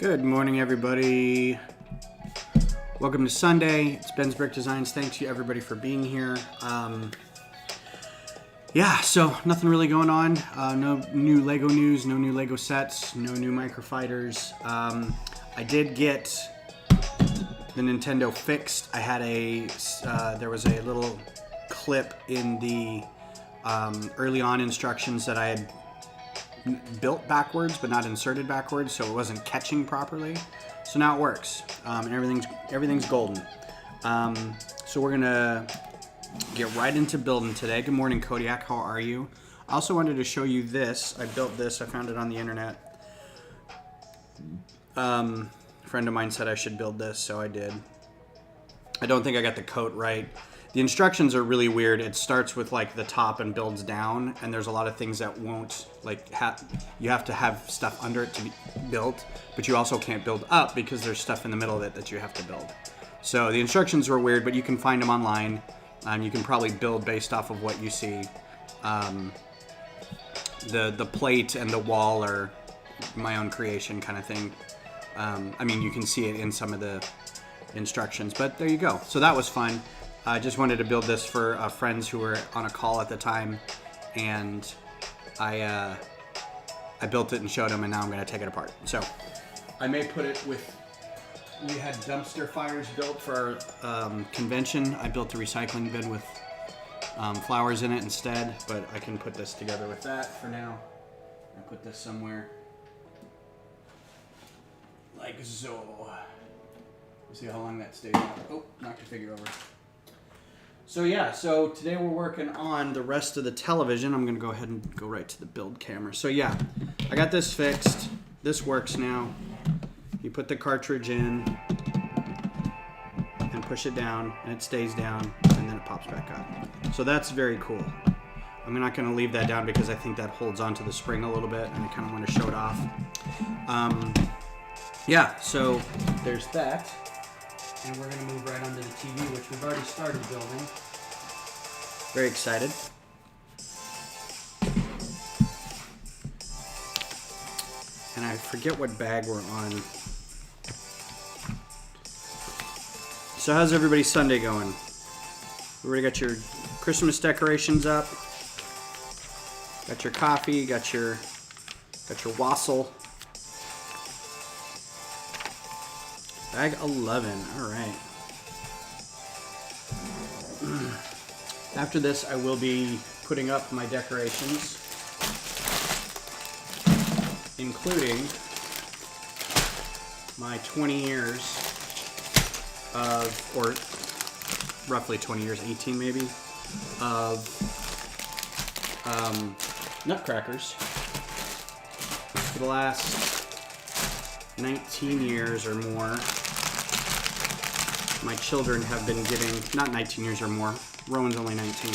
Good morning, everybody. Welcome to Sunday. It's Ben's Brick Designs. Thanks you everybody for being here. Yeah, so nothing really going on. No new Lego news, no new Lego sets, no new microfighters. I did get the Nintendo fixed. I had there was a little clip in the early on instructions that I had built backwards but not inserted backwards, so it wasn't catching properly. So now it works, and everything's golden. So we're gonna get right into building today. Good morning, Kodiak. How are you? I also wanted to show you this. I built this. I found it on the internet. A friend of mine said I should build this, so I did. I don't think I got the coat right. The instructions are really weird. It starts with like the top and builds down, and there's a lot of things that won't you have to have stuff under it to be built, but you also can't build up because there's stuff in the middle of it that you have to build. So the instructions were weird, but you can find them online. You can probably build based off of what you see. The plate and the wall are my own creation kind of thing. I mean, you can see it in some of the instructions, but there you go. So that was fun. I just wanted to build this for friends who were on a call at the time, and I built it and showed them, and now I'm going to take it apart. So I may put it with, we had dumpster fires built for our convention. I built a recycling bin with flowers in it instead, but I can put this together with that for now. I'll put this somewhere like so. We'll see how long that stays out. Oh, knocked the figure over. So yeah, so today we're working on the rest of the television. I'm gonna go ahead and go right to the build camera. So yeah, I got this fixed. This works now. You put the cartridge in and push it down, and it stays down, and then it pops back up. So that's very cool. I'm not gonna leave that down because I think that holds onto the spring a little bit, and I kind of want to show it off. Yeah, so there's that. And we're going to move right onto the TV, which we've already started building. Very excited. And I forget what bag we're on. So how's everybody's Sunday going? Everybody got your Christmas decorations up? Got your coffee, got your wassail. Bag 11, all right. After this, I will be putting up my decorations, including my 20 years of, or roughly 20 years, 18 maybe, of nutcrackers. For the last 19 years or more, my children have been getting, not 19 years or more, Rowan's only 19.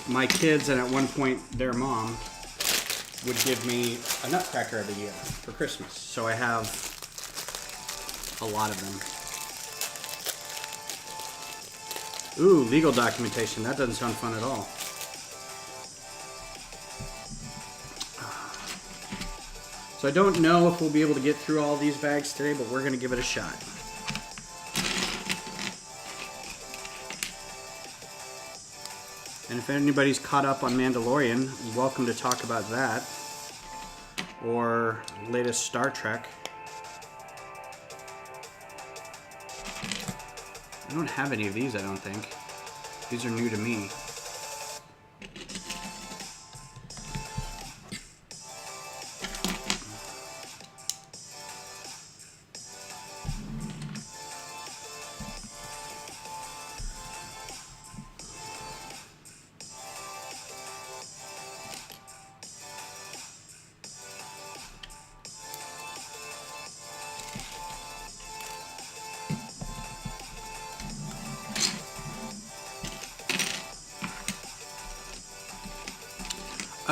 My kids, and at one point their mom, would give me a nutcracker every year for Christmas. So I have a lot of them. Ooh, legal documentation. That doesn't sound fun at all. So I don't know if we'll be able to get through all these bags today, but we're going to give it a shot. And if anybody's caught up on Mandalorian, you're welcome to talk about that. Or latest Star Trek. I don't have any of these, I don't think. These are new to me.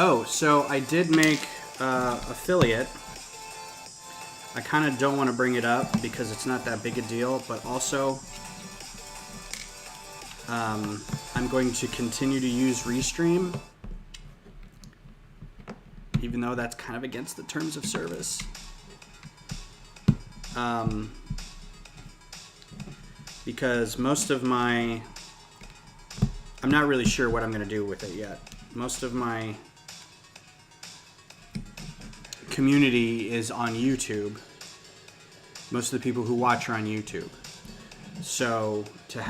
Oh, so I did make affiliate. I kind of don't want to bring it up because it's not that big a deal, but also I'm going to continue to use Restream, even though that's kind of against the terms of service. Because most of my... I'm not really sure what I'm going to do with it yet. Most of my community is on YouTube. Most of the people who watch are on YouTube. So to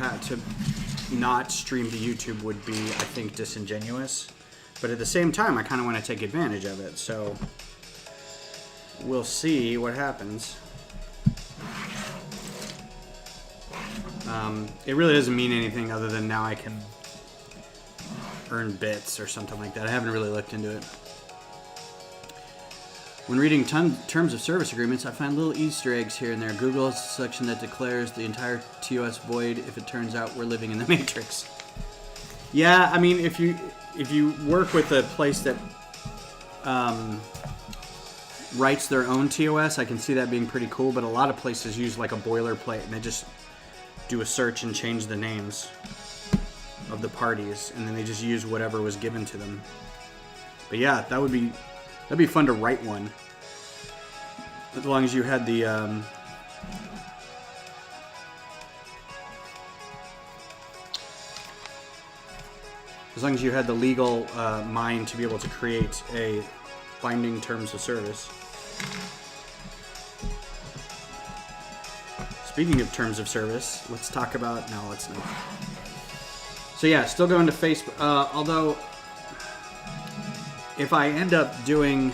not stream to YouTube would be, I think, disingenuous. But at the same time, I kind of want to take advantage of it. So we'll see what happens. It really doesn't mean anything other than now I can earn bits or something like that. I haven't really looked into it. When reading terms of service agreements, I find little Easter eggs here and there. Google has a section that declares the entire TOS void if it turns out we're living in the Matrix. Yeah, I mean, if you work with a place that writes their own TOS, I can see that being pretty cool. But a lot of places use like a boilerplate, and they just do a search and change the names of the parties, and then they just use whatever was given to them. But yeah, that'd be fun to write one. As long as you had the legal mind to be able to create a binding terms of service. Speaking of terms of service, let's talk about... No, let's not. So yeah, still going to Facebook. Although, if I end up doing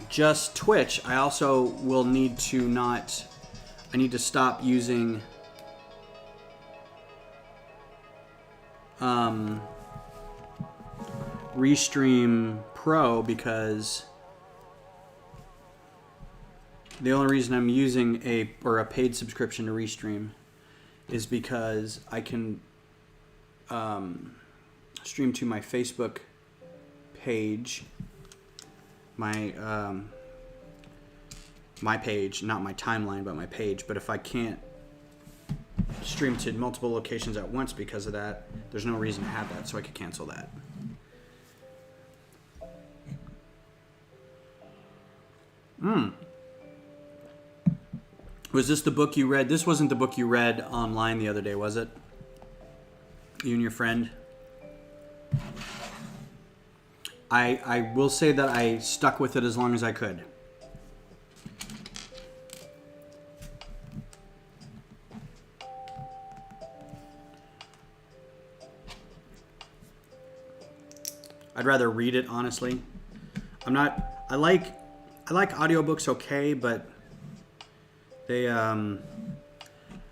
just Twitch, I also will need to not... I need to stop using... Restream Pro, because the only reason I'm using a paid subscription to Restream is because I can stream to my Facebook page, my page, not my timeline, but my page. But if I can't stream to multiple locations at once because of that, there's no reason to have that, so I could cancel that. Was this the book you read? This wasn't the book you read online the other day, was it? You and your friend? I will say that I stuck with it as long as I could. I'd rather read it, honestly. I like audiobooks okay, but they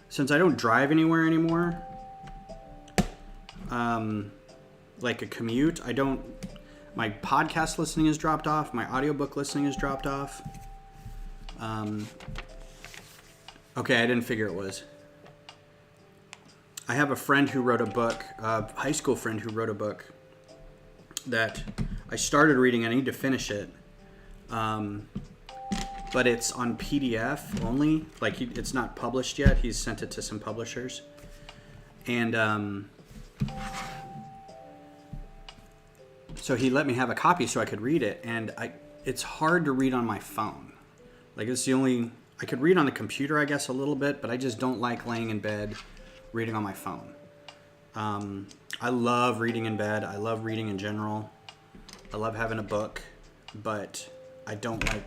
since I don't drive anywhere anymore, like a commute, my podcast listening has dropped off, my audiobook listening has dropped off. Okay, I didn't figure it was. I have a friend who wrote a book, a high school friend who wrote a book that I started reading. I need to finish it. But it's on PDF only. Like, it's not published yet. He's sent it to some publishers. And so he let me have a copy so I could read it. And it's hard to read on my phone. Like, it's the only... I could read on the computer, I guess, a little bit, but I just don't like laying in bed reading on my phone. I love reading in bed. I love reading in general. I love having a book, but I don't like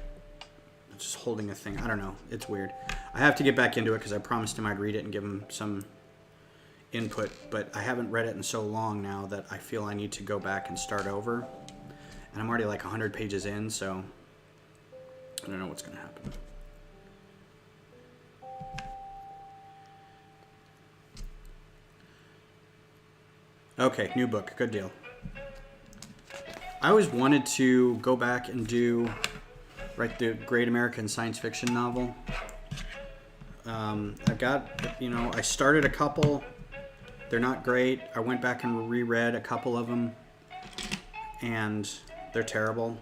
just holding a thing. I don't know. It's weird. I have to get back into it because I promised him I'd read it and give him some input, but I haven't read it in so long now that I feel I need to go back and start over. And I'm already like 100 pages in, so I don't know what's going to happen. Okay, new book. Good deal. I always wanted to go back and write the Great American Science Fiction novel. I've got, I started a couple. They're not great. I went back and reread a couple of them, and they're terrible.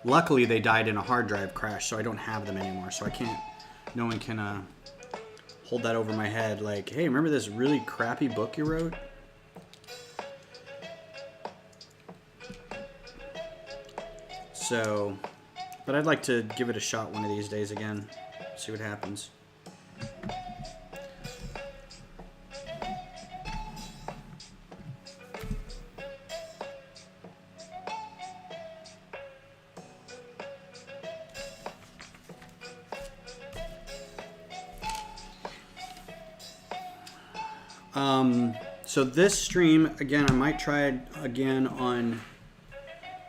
Luckily, they died in a hard drive crash, so I don't have them anymore. So no one can hold that over my head like, hey, remember this really crappy book you wrote? So, but I'd like to give it a shot one of these days again, see what happens. So this stream, again, I might try it again on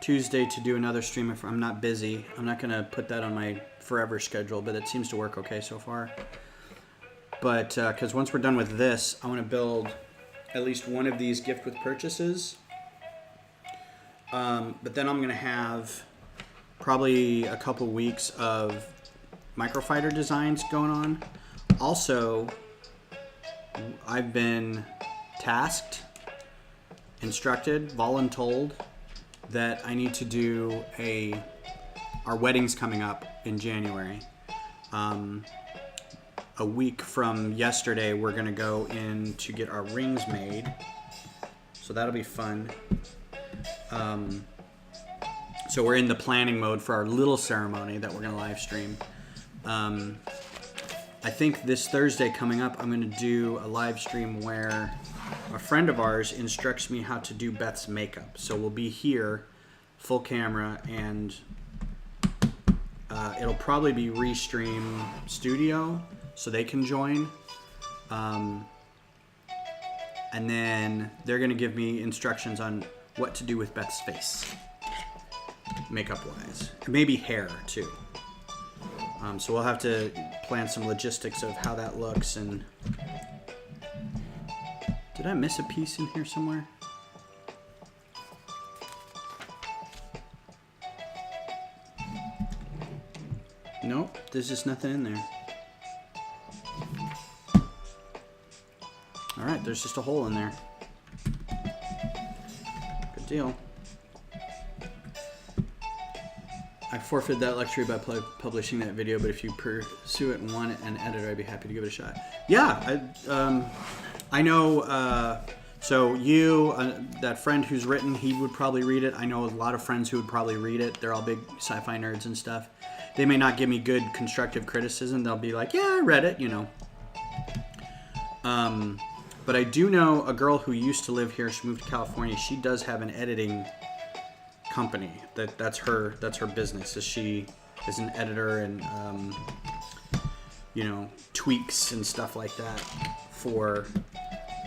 Tuesday to do another stream if I'm not busy. I'm not going to put that on my forever schedule, but it seems to work okay so far. But because once we're done with this, I want to build at least one of these gift with purchases. But then I'm going to have probably a couple weeks of microfighter designs going on. Also, I've been tasked, instructed, voluntold that I need to do our wedding's coming up in January. A week from yesterday, we're gonna go in to get our rings made. So that'll be fun. So we're in the planning mode for our little ceremony that we're gonna live stream. I think this Thursday coming up, I'm going to do a live stream where a friend of ours instructs me how to do Beth's makeup. So we'll be here, full camera, and it'll probably be Restream Studio, so they can join. And then they're going to give me instructions on what to do with Beth's face, makeup-wise. Maybe hair, too. So we'll have to plan some logistics of how that looks. And did I miss a piece in here somewhere? Nope, there's just nothing in there. All right, there's just a hole in there. Good deal. I forfeited that luxury by publishing that video, but if you pursue it and want an editor, I'd be happy to give it a shot. Yeah, I know, so you, that friend who's written, he would probably read it. I know a lot of friends who would probably read it. They're all big sci-fi nerds and stuff. They may not give me good constructive criticism. They'll be like, yeah, I read it, you know. But I do know a girl who used to live here. She moved to California. She does have an editing company. That's her business. She is an editor and you know, tweaks and stuff like that for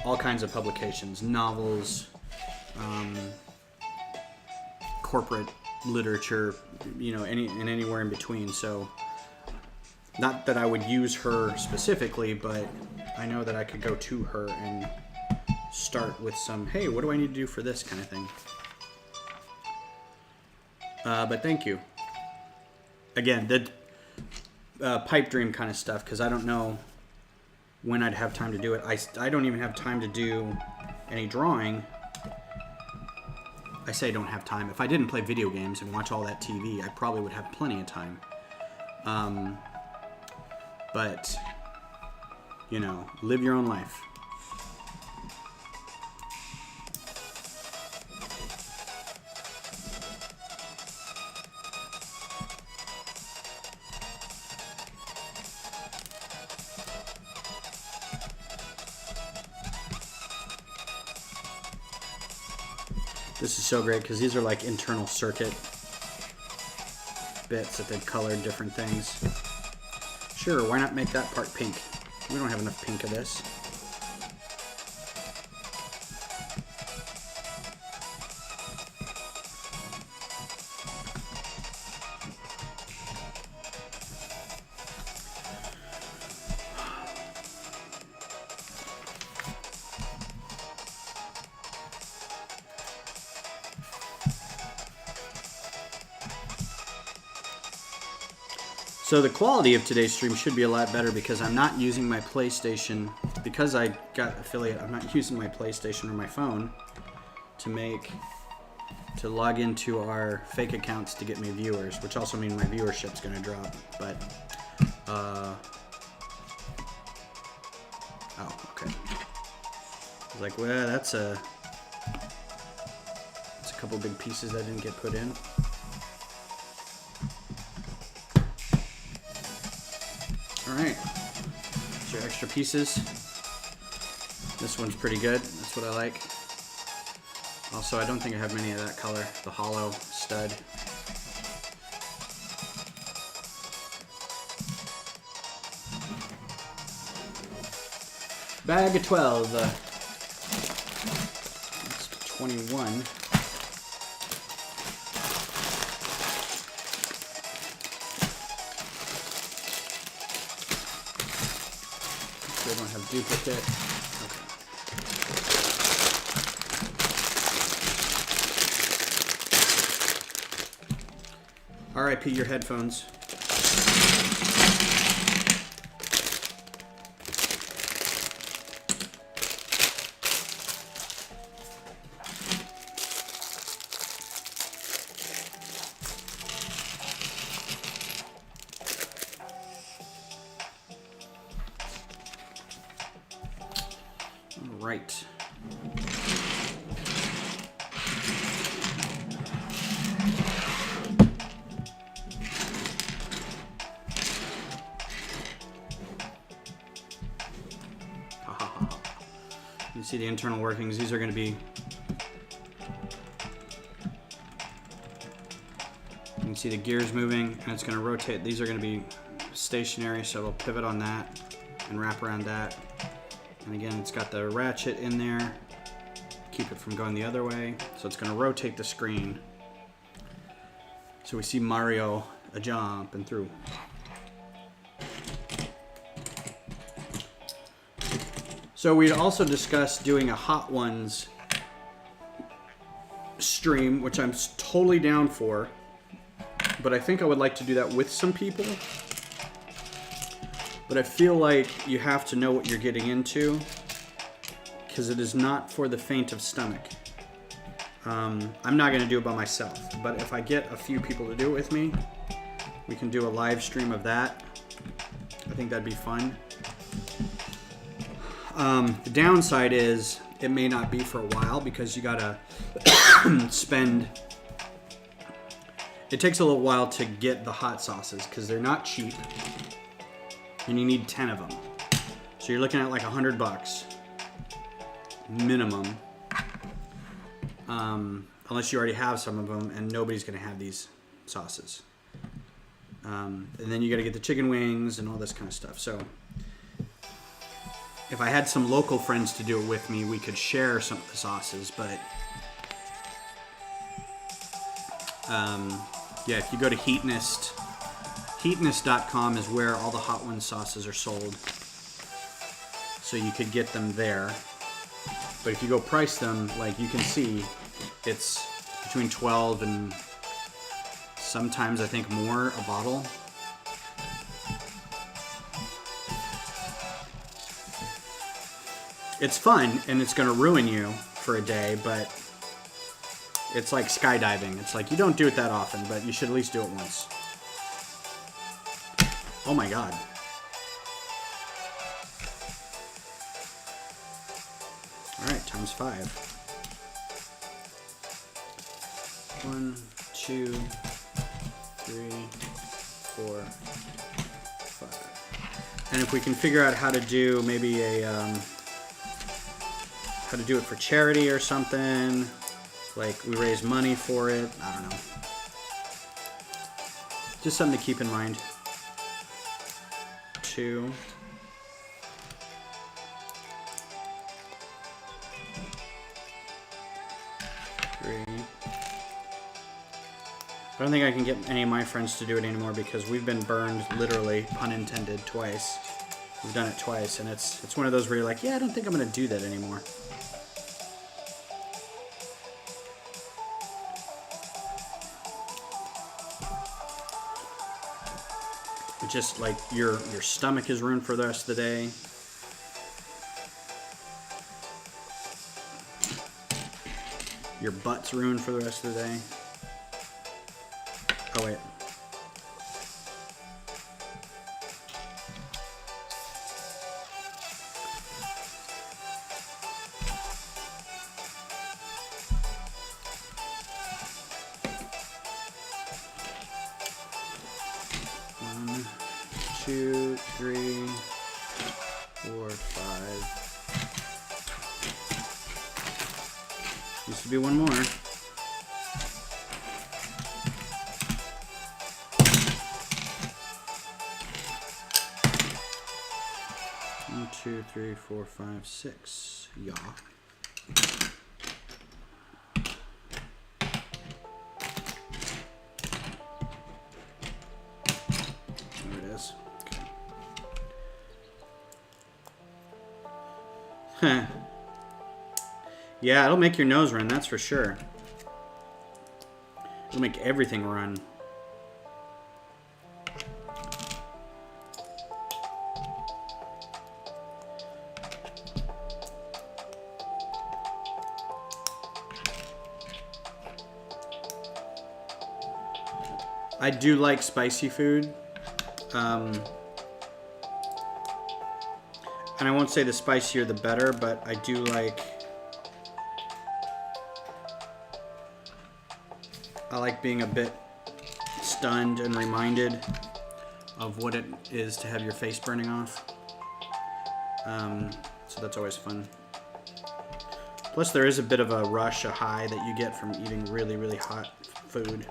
all kinds of publications, novels, corporate literature, you know, anywhere in between. So not that I would use her specifically, but I know that I could go to her and start with some, hey, what do I need to do for this kind of thing. But thank you. Again, the pipe dream kind of stuff, because I don't know when I'd have time to do it. I don't even have time to do any drawing. I say I don't have time. If I didn't play video games and watch all that TV, I probably would have plenty of time. But, you know, live your own life. This is so great because these are like internal circuit bits that they've colored different things. Sure, why not make that part pink? We don't have enough pink of this. So the quality of today's stream should be a lot better because I'm not using my PlayStation. Because I got affiliate, I'm not using my PlayStation or my phone to log into our fake accounts to get me viewers, which also means my viewership's going to drop. But was like, well, that's a couple big pieces that didn't get put in. All right, that's your extra pieces. This one's pretty good. That's what I like. Also, I don't think I have many of that color, the hollow stud. Bag of 12. That's 21. So I don't have duplicate. Okay. RIP your headphones. Right. You see the internal workings. These are going to be, you can see the gears moving, and it's going to rotate. These are going to be stationary, so it'll pivot on that and wrap around that. And again, it's got the ratchet in there, keep it from going the other way. So it's going to rotate the screen. So we see Mario jumping through. So we'd also discussed doing a Hot Ones stream, which I'm totally down for. But I think I would like to do that with some people. But I feel like you have to know what you're getting into, because it is not for the faint of stomach. I'm not going to do it by myself, but if I get a few people to do it with me, we can do a live stream of that. I think that'd be fun. The downside is it may not be for a while, because you gotta spend. It takes a little while to get the hot sauces because they're not cheap, and you need 10 of them. So you're looking at like $100 minimum, unless you already have some of them, and nobody's gonna have these sauces. And then you got to get the chicken wings and all this kind of stuff. So if I had some local friends to do it with me, we could share some of the sauces. But yeah, if you go to Heatnist, heatnist.com is where all the Hot Ones sauces are sold. So you could get them there. But if you go price them, like you can see, it's between 12 and sometimes I think more a bottle. It's fun, and it's going to ruin you for a day, but it's like skydiving. It's like you don't do it that often, but you should at least do it once. Oh my God. All right, times 5. 1, 2, 3, 4, 5. And if we can figure out how to do maybe a how to do it for charity or something, like we raise money for it, I don't know. Just something to keep in mind. 2. 3. I don't think I can get any of my friends to do it anymore because we've been burned, literally, pun intended, twice. We've done it twice, and it's one of those where you're like, yeah, I don't think I'm going to do that anymore. It's just like your stomach is ruined for the rest of the day. Your butt's ruined for the rest of the day. Oh, wait. 2, 3, 4, 5. Used to be one more. 1, 2, 3, 4, 5, 6. Yeah. There it is. Okay. Yeah, it'll make your nose run, that's for sure. It'll make everything run. I do like spicy food. And I won't say the spicier the better, but I do like... I like being a bit stunned and reminded of what it is to have your face burning off. So that's always fun. Plus there is a bit of a rush, a high that you get from eating really, really hot food.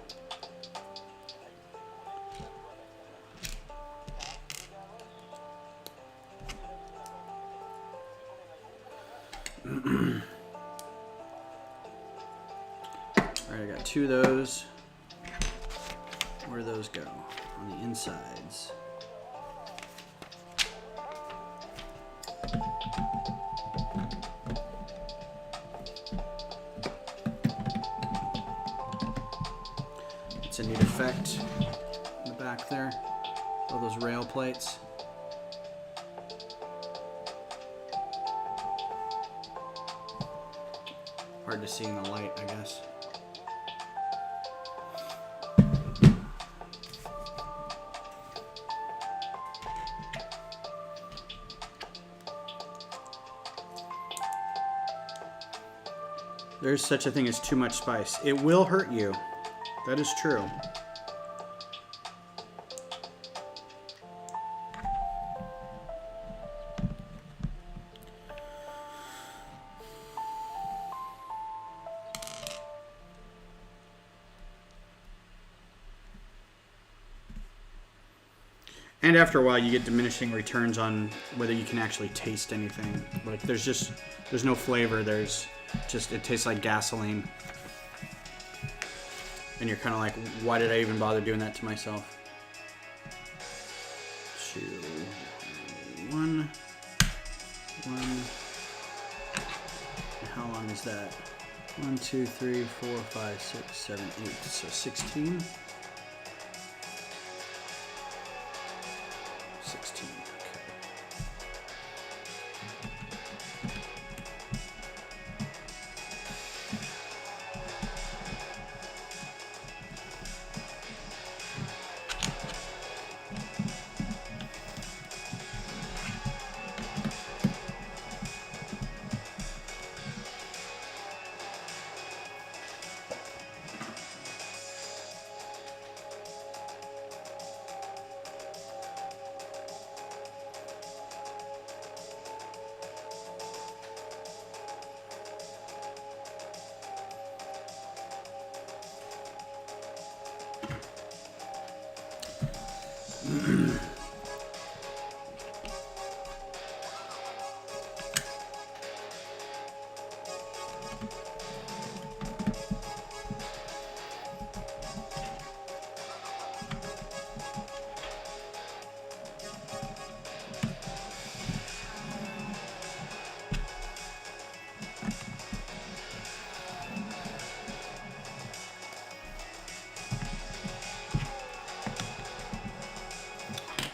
Alright, I got 2 of those. Where do those go? On the insides. It's a neat effect in the back there. All those rail plates. Hard to see in the light, I guess. There's such a thing as too much spice. It will hurt you. That is true. And after a while, you get diminishing returns on whether you can actually taste anything. Like there's no flavor. There's just, it tastes like gasoline. And you're kind of like, why did I even bother doing that to myself? 2, 1, 1. And how long is that? 1, 2, 3, 4, 5, 6, 7, 8. So 16. 16.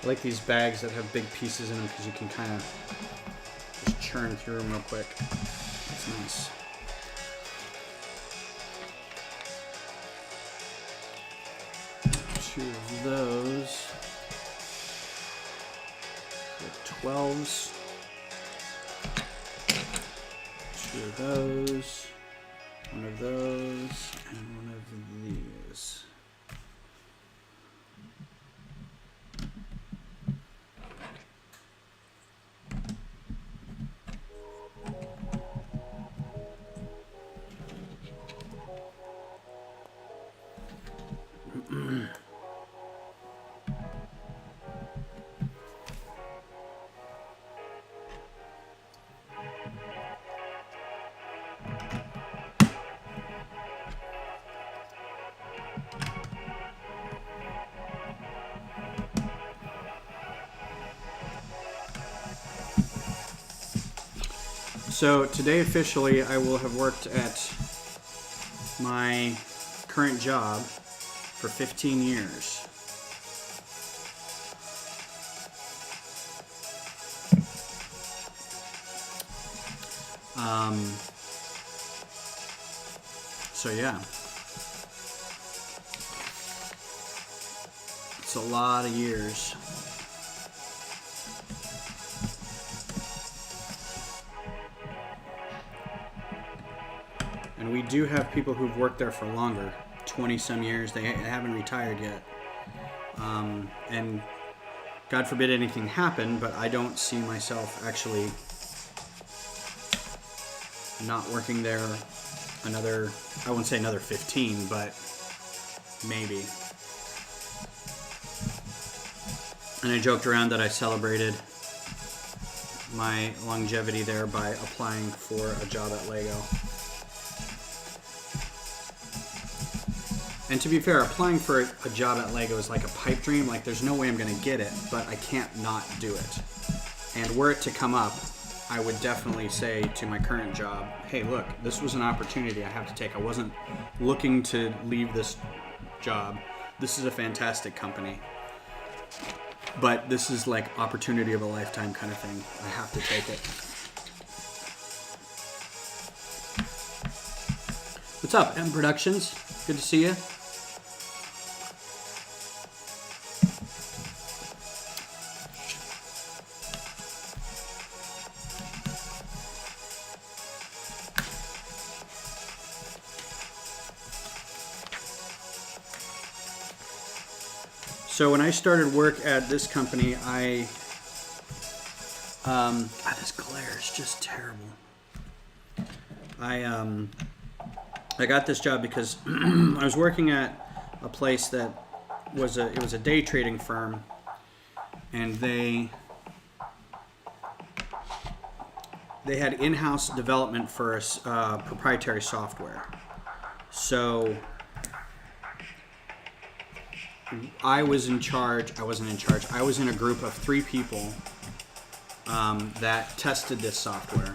I like these bags that have big pieces in them because you can kind of just churn through them real quick. That's nice. Two of those. 12s. 2 of those. 1 of those. And 1 of these. So today officially I will have worked at my current job for 15 years. So yeah, it's a lot of years. And we do have people who've worked there for longer, 20 some years. They haven't retired yet. And God forbid anything happen, but I don't see myself actually not working there another, I wouldn't say another 15, but maybe. And I joked around that I celebrated my longevity there by applying for a job at Lego. And to be fair, applying for a job at Lego is like a pipe dream. Like, there's no way I'm going to get it, but I can't not do it. And were it to come up, I would definitely say to my current job, hey, look, this was an opportunity I have to take. I wasn't looking to leave this job. This is a fantastic company. But this is like opportunity of a lifetime kind of thing. I have to take it. What's up, M Productions? Good to see you. So when I started work at this company, this glare is just terrible. I got this job because I was working at a place that was a day trading firm, and they had in-house development for proprietary software. So I was in charge. I wasn't in charge. I was in a group of 3 people that tested this software.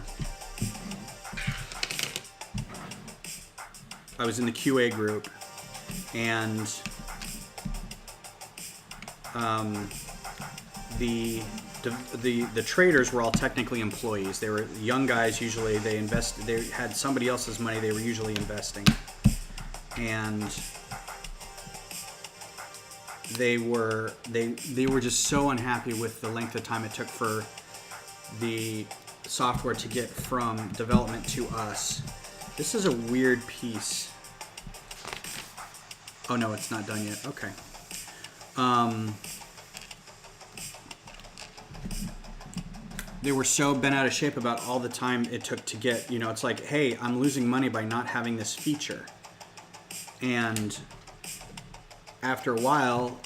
I was in the QA group, and the traders were all technically employees. They were young guys. Usually, they had somebody else's money. They were usually investing, and they were just so unhappy with the length of time it took for the software to get from development to us. This is a weird piece. Oh no, it's not done yet. Okay. They were so bent out of shape about all the time it took to get, it's like, hey, I'm losing money by not having this feature. And after a while,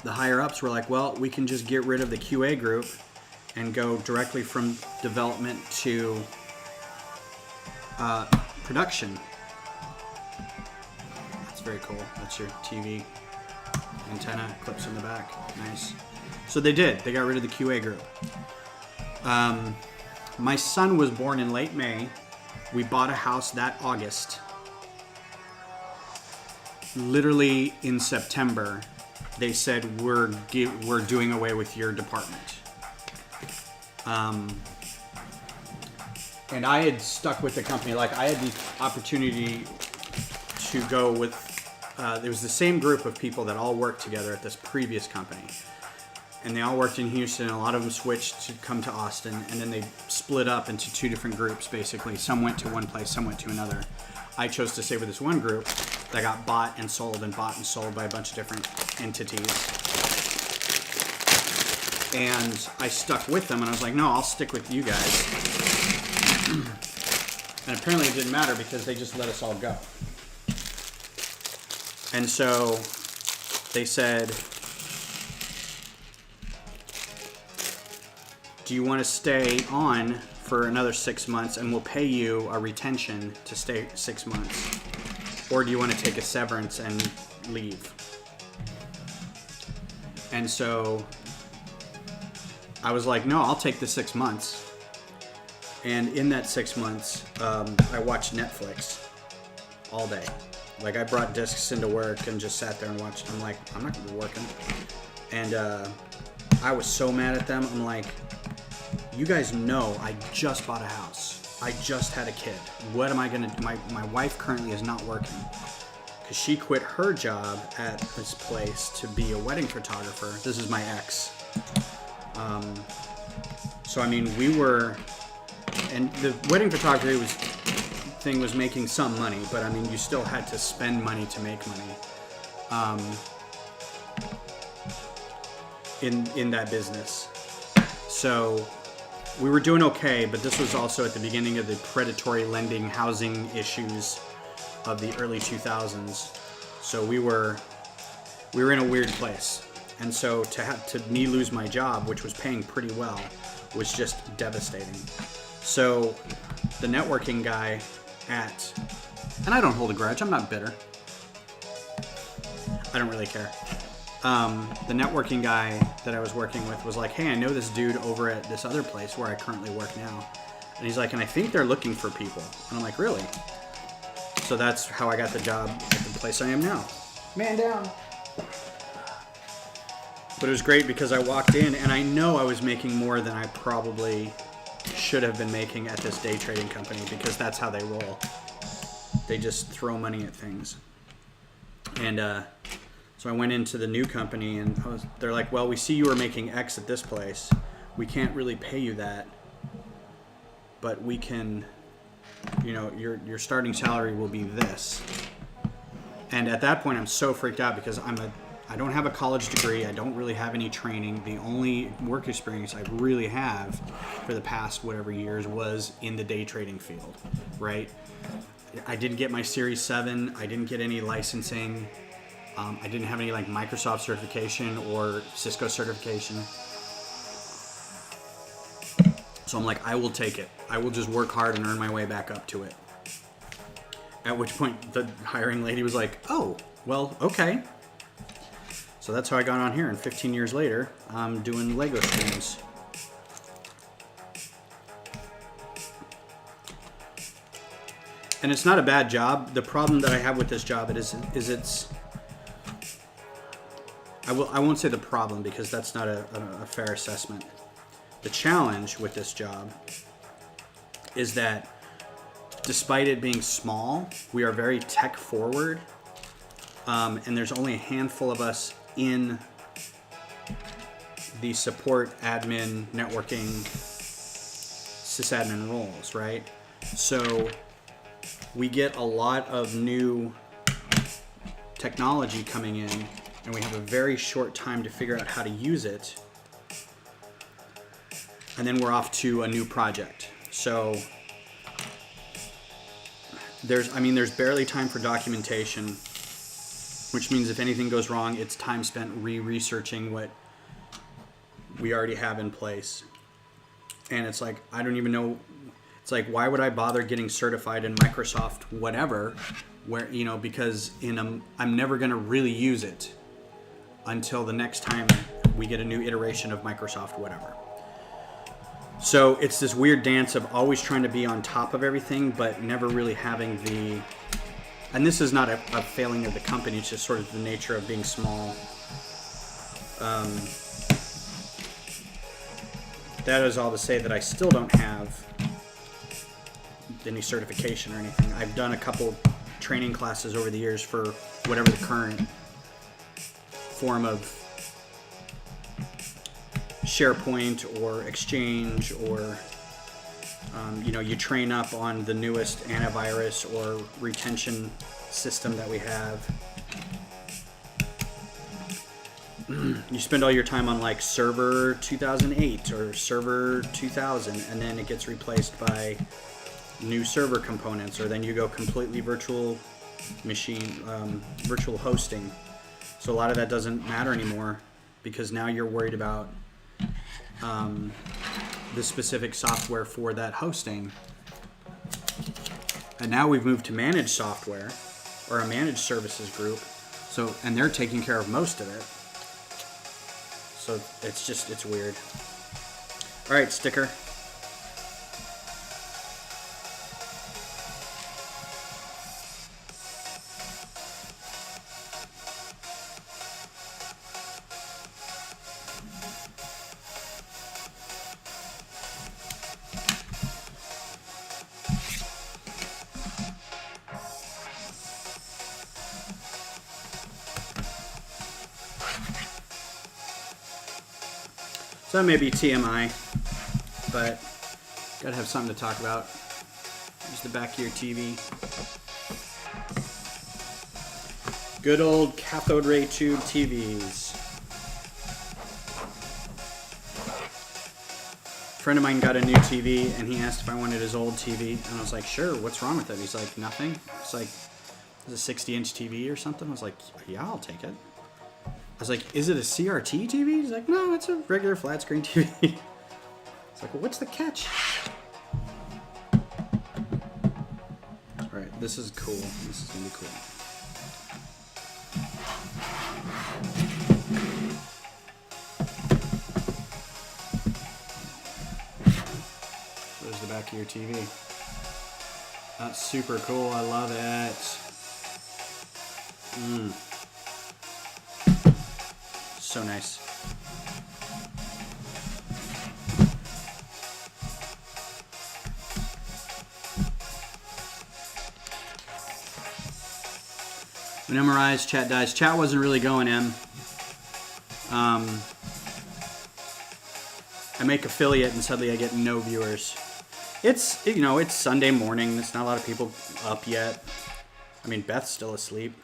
the higher ups were like, well, we can just get rid of the QA group and go directly from development to production. That's very cool. That's your TV antenna, clips in the back. Nice. So they did. They got rid of the QA group. My son was born in late May. We bought a house that August. Literally in September, they said, we're doing away with your department. And I had stuck with the company. Like, I had the opportunity to go with, there was the same group of people that all worked together at this previous company. And they all worked in Houston. A lot of them switched to come to Austin. And then they split up into 2 different groups, basically. Some went to one place, some went to another. I chose to stay with this one group that got bought and sold by a bunch of different entities. And I stuck with them, and I was like, no, I'll stick with you guys. And apparently it didn't matter because they just let us all go. And so they said, do you want to stay on for another 6 months and we'll pay you a retention to stay 6 months? Or do you want to take a severance and leave? And so I was like, no, I'll take the 6 months. And in that 6 months, I watched Netflix all day. Like, I brought discs into work and just sat there and watched. I'm like, I'm not going to be working. And I was so mad at them. I'm like, you guys know I just bought a house. I just had a kid. What am I going to do? My wife currently is not working because she quit her job at this place to be a wedding photographer. This is my ex. So, I mean, we were, and the wedding photography thing was making some money, but I mean, you still had to spend money to make money in that business. So we were doing okay, but this was also at the beginning of the predatory lending housing issues of the early 2000s. So we were in a weird place. And so to me lose my job, which was paying pretty well, was just devastating. So the networking guy and I don't hold a grudge, I'm not bitter. I don't really care. The networking guy that I was working with was like, hey, I know this dude over at this other place where I currently work now. And he's like, and I think they're looking for people. And I'm like, really? So that's how I got the job at the place I am now. Man down. But it was great because I walked in and I know I was making more than I probably should have been making at this day trading company because that's how they roll. They just throw money at things. And so I went into the new company and they're like, well, we see you were making X at this place. We can't really pay you that, but we can, you know, your starting salary will be this. And at that point, I'm so freaked out because I don't have a college degree. I don't really have any training. The only work experience I really have for the past whatever years was in the day trading field, right? I didn't get my Series 7. I didn't get any licensing. I didn't have any like Microsoft certification or Cisco certification. So I'm like, I will take it. I will just work hard and earn my way back up to it. At which point the hiring lady was like, oh, well, okay. So that's how I got on here, and 15 years later, I'm doing Lego streams. And it's not a bad job. The problem that I have with this job is it's... I won't say the problem because that's not a fair assessment. The challenge with this job is that despite it being small, we are very tech forward, and there's only a handful of us in the support, admin, networking, sysadmin roles, right? So we get a lot of new technology coming in, and we have a very short time to figure out how to use it, and then we're off to a new project. So there's barely time for documentation, which means if anything goes wrong, it's time spent researching what we already have in place. And it's like, I don't even know. It's like, why would I bother getting certified in Microsoft whatever, where, you know, because I'm never going to really use it until the next time we get a new iteration of Microsoft whatever. So it's this weird dance of always trying to be on top of everything, but never really having the... And this is not a failing of the company, it's just sort of the nature of being small. That is all to say that I still don't have any certification or anything. I've done a couple training classes over the years for whatever the current form of SharePoint or Exchange or you train up on the newest antivirus or retention system that we have. You spend all your time on like server 2008 or server 2000, and then it gets replaced by new server components, or then you go completely virtual machine, virtual hosting. So a lot of that doesn't matter anymore because now you're worried about the specific software for that hosting. And now we've moved to managed software or a managed services group. So, and they're taking care of most of it. So it's weird. All right, sticker. So that may be TMI, but gotta have something to talk about. Here's the back of your TV. Good old cathode ray tube TVs. A friend of mine got a new TV and he asked if I wanted his old TV, and I was like, sure, what's wrong with it? He's like, nothing. It's like, is it a 60-inch TV or something? I was like, yeah, I'll take it. I was like, is it a CRT TV? He's like, no, it's a regular flat screen TV. It's like, well, what's the catch? All right, this is cool. This is gonna be cool. There's the back of your TV. That's super cool. I love it. So nice. When MRIs, chat dies. Chat wasn't really going in. I make affiliate and suddenly I get no viewers. It's, you know, it's Sunday morning. There's not a lot of people up yet. I mean, Beth's still asleep.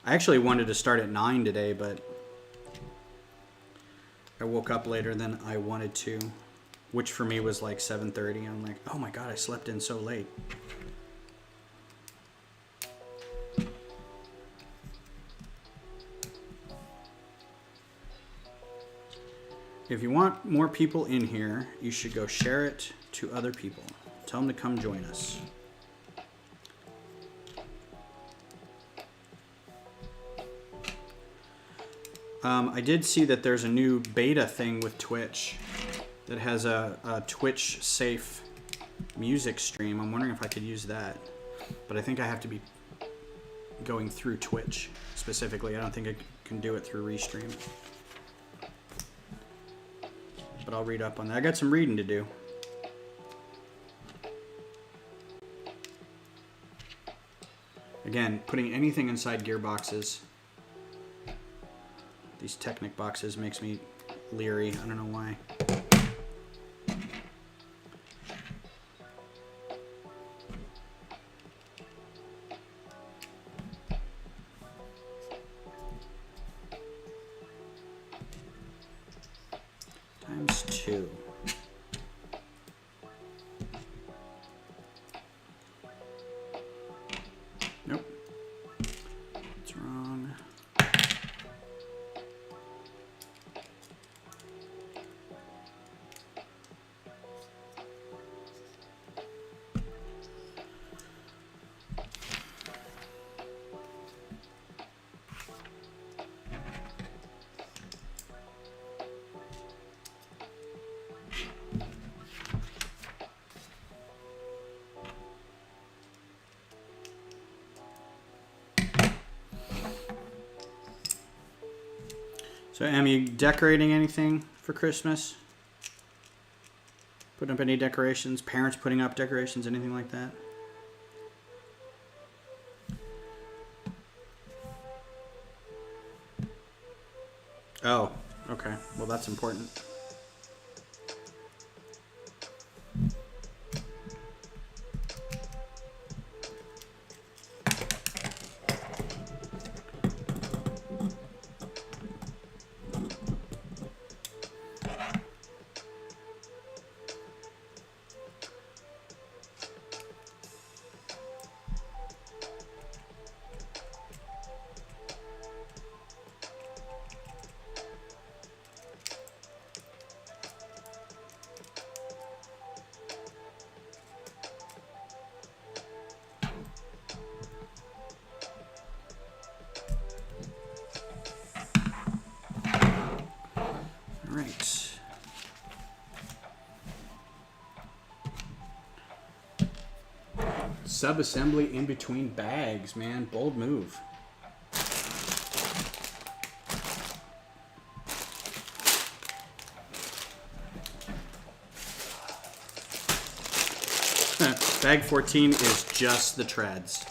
I actually wanted to start at 9 today, but I woke up later than I wanted to, which for me was like 7:30. I'm like, oh my God, I slept in so late. If you want more people in here, you should go share it to other people. Tell them to come join us. I did see that there's a new beta thing with Twitch that has a Twitch safe music stream. I'm wondering if I could use that, but I think I have to be going through Twitch specifically. I don't think I can do it through Restream, but I'll read up on that. I got some reading to do. Again, putting anything inside gearboxes, these Technic boxes, makes me leery. I don't know why. ×2. Nope. It's wrong. So, Em, you decorating anything for Christmas? Putting up any decorations? Parents putting up decorations? Anything like that? Oh, okay. Well, that's important. sub-assembly in between bags, man. Bold move. Bag 14 is just the treads.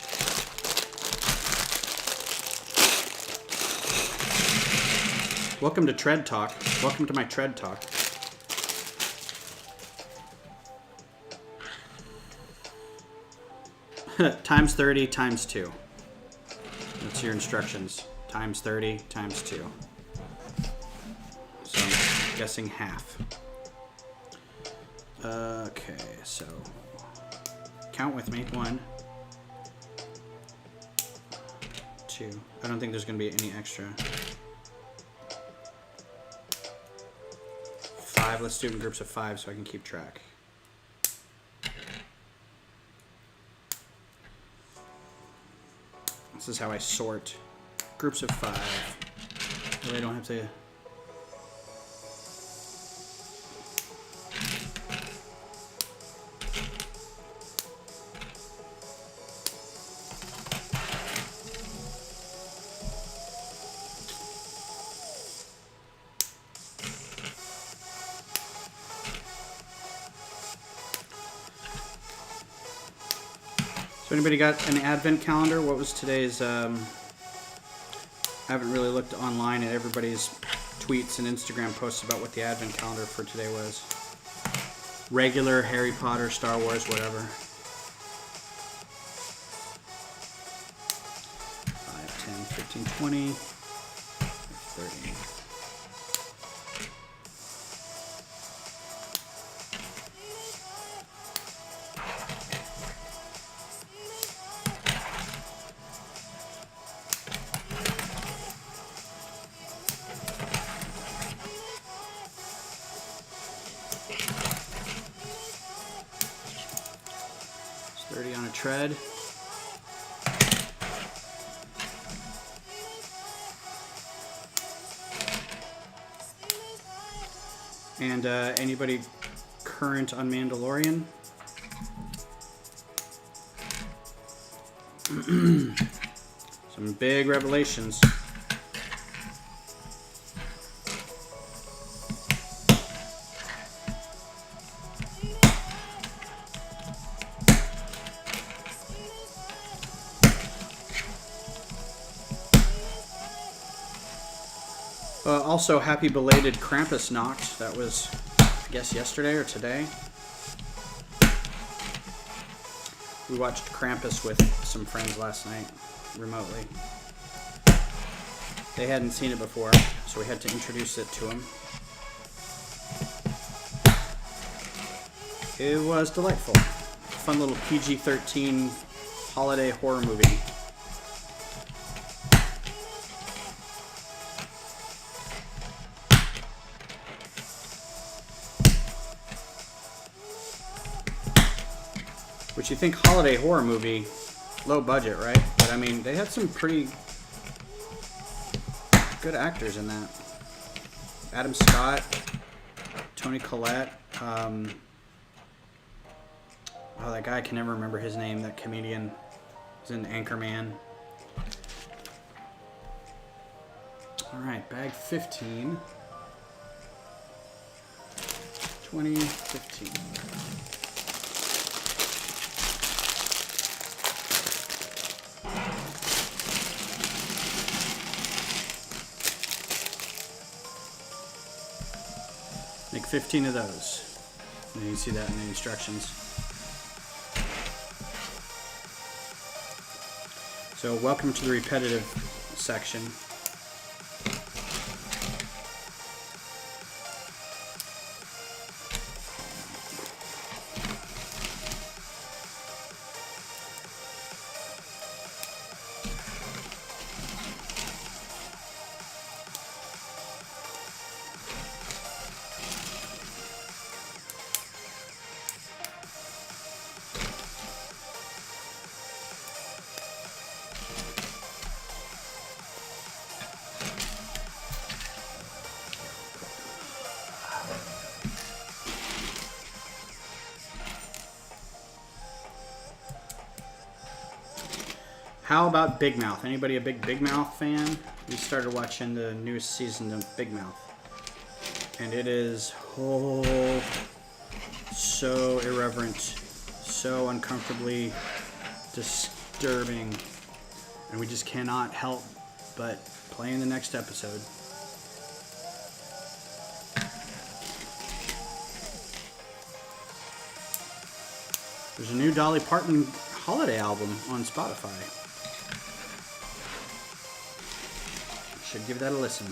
Welcome to Tread Talk. Welcome to my Tread Talk. Times 30 times 2. That's your instructions. Times 30 times 2. So I'm guessing half. Okay, so count with me. 1, 2. I don't think there's going to be any extra. 5. Let's do it in groups of 5 so I can keep track. This is how I sort groups of 5. Really don't have to. So anybody got an advent calendar? What was today's, I haven't really looked online at everybody's tweets and Instagram posts about what the advent calendar for today was. Regular, Harry Potter, Star Wars, whatever. 5, 10, 15, 20, 30. On a tread. And anybody current on Mandalorian? Some big revelations. Also, happy belated Krampusnacht. That was, I guess, yesterday or today. We watched Krampus with some friends last night, remotely. They hadn't seen it before, so we had to introduce it to them. It was delightful. Fun little PG-13 holiday horror movie. Which you think holiday horror movie, low budget, right? But I mean, they had some pretty good actors in that. Adam Scott, Toni Collette, oh, that guy, I can never remember his name, that comedian was in Anchorman. All right, bag 15. 20, 15. Make 15 of those. And you can see that in the instructions. So welcome to the repetitive section. How about Big Mouth? Anybody a Big Mouth fan? We started watching the newest season of Big Mouth. And it is so irreverent, so uncomfortably disturbing. And we just cannot help but play in the next episode. There's a new Dolly Parton holiday album on Spotify. Should give that a listen.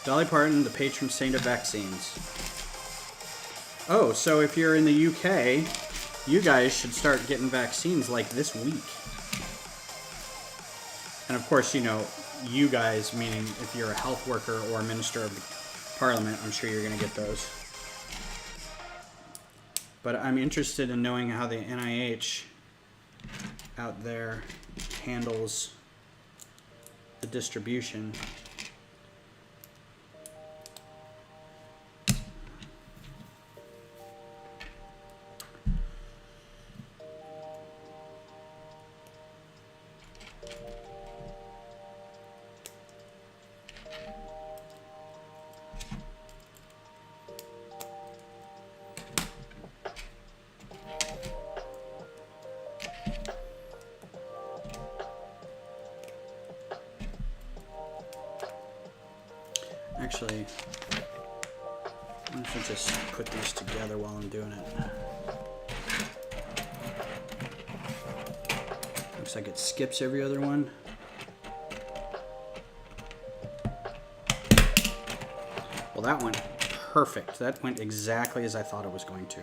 Dolly Parton, the patron saint of vaccines. Oh, so if you're in the UK, you guys should start getting vaccines like this week. And of course, you know, you guys, meaning if you're a health worker or a minister of parliament, I'm sure you're going to get those. But I'm interested in knowing how the NIH out there handles the distribution. Actually, I should just put these together while I'm doing it. Looks like it skips every other one. Well, that went perfect. That went exactly as I thought it was going to.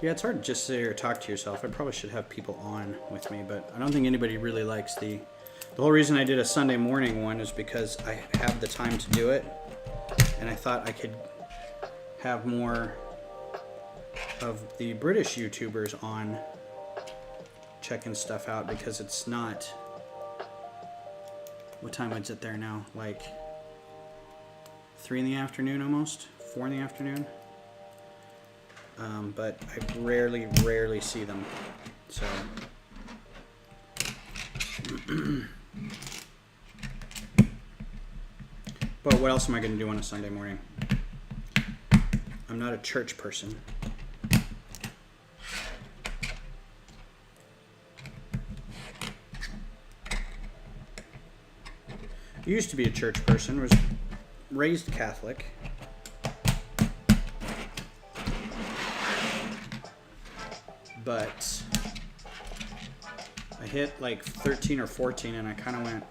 Yeah, it's hard to just sit here and talk to yourself. I probably should have people on with me, but I don't think anybody really likes the whole reason I did a Sunday morning one is because I have the time to do it, and I thought I could have more of the British YouTubers on checking stuff out, because it's not, what time is it there now? Like 3 in the afternoon almost? 4 in the afternoon? But I rarely see them, so. But what else am I going to do on a Sunday morning? I'm not a church person. I used to be a church person, was raised Catholic. But I hit like 13 or 14 and I kind of went,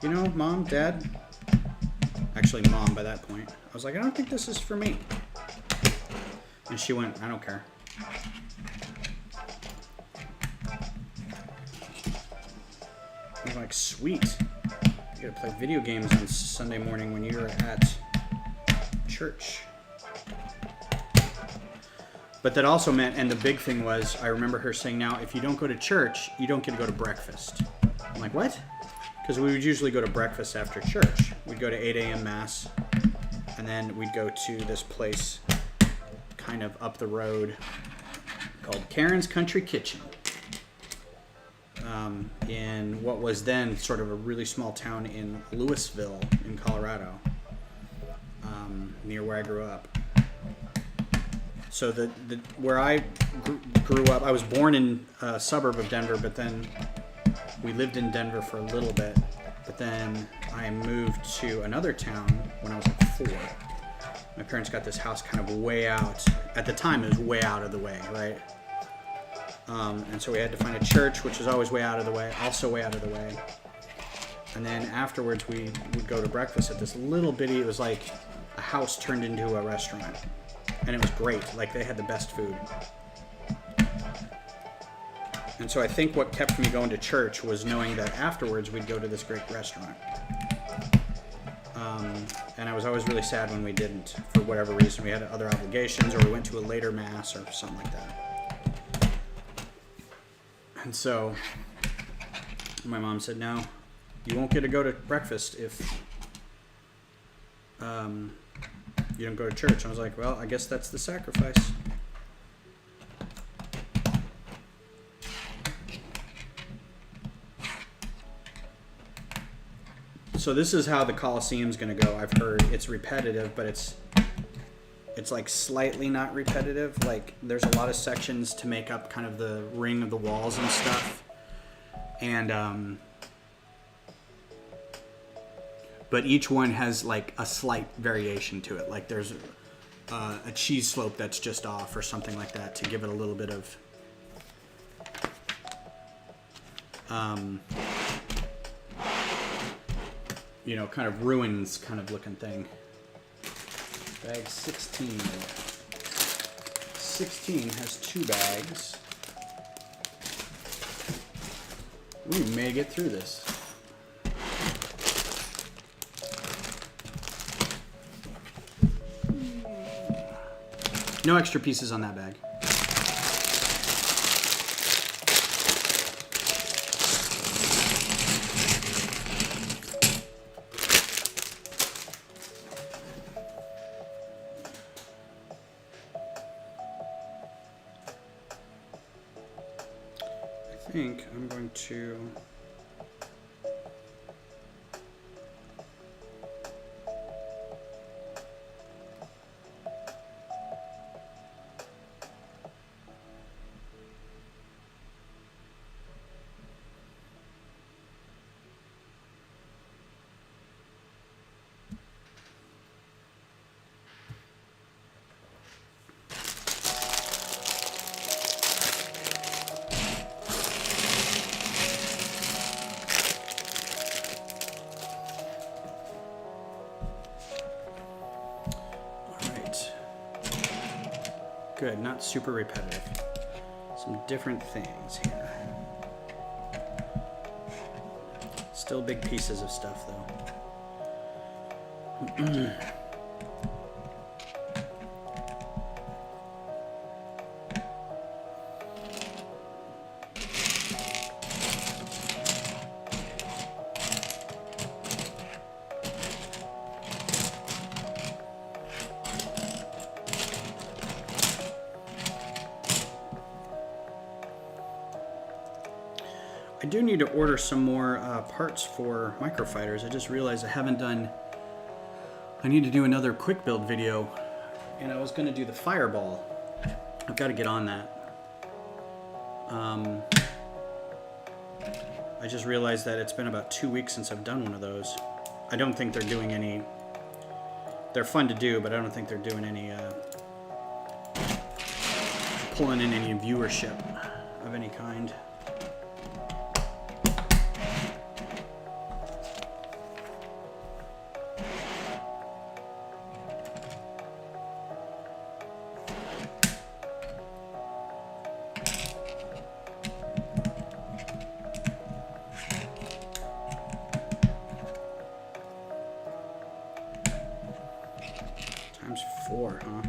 you know, Mom, Dad, actually Mom by that point, I was like, I don't think this is for me. And she went, I don't care. I was like, sweet. You gotta play video games on Sunday morning when you're at church. But that also meant, and the big thing was, I remember her saying, now, if you don't go to church, you don't get to go to breakfast. I'm like, what? Because we would usually go to breakfast after church. We'd go to 8 a.m. Mass, and then we'd go to this place kind of up the road called Karen's Country Kitchen in what was then sort of a really small town in Louisville in Colorado, near where I grew up. So where I grew up, I was born in a suburb of Denver, but then we lived in Denver for a little bit. But then I moved to another town when I was like 4. My parents got this house kind of way out. At the time, it was way out of the way, right? And so we had to find a church, which was always way out of the way, also way out of the way. And then afterwards, we would go to breakfast at this little bitty, it was like a house turned into a restaurant. And it was great. Like, they had the best food. And so I think what kept me going to church was knowing that afterwards we'd go to this great restaurant. And I was always really sad when we didn't, for whatever reason. We had other obligations, or we went to a later Mass or something like that. And so my mom said, no, you won't get to go to breakfast if you don't go to church. I was like, well, I guess that's the sacrifice. So this is how the Coliseum's going to go. I've heard it's repetitive, but it's like slightly not repetitive. Like there's a lot of sections to make up kind of the ring of the walls and stuff. And but each one has like a slight variation to it. Like there's a cheese slope that's just off or something like that to give it a little bit of you know, kind of ruins kind of looking thing. Bag 16. 16 has 2 bags. We may get through this. No extra pieces on that bag. I think I'm going to good, not super repetitive. Some different things here. Still big pieces of stuff though. I do need to order some more parts for microfighters. I just realized I haven't done... I need to do another quick build video, and I was going to do the fireball. I've got to get on that. I just realized that it's been about 2 weeks since I've done one of those. I don't think they're doing any... They're fun to do, but I don't think they're doing any... pulling in any viewership of any kind. Times 4, huh?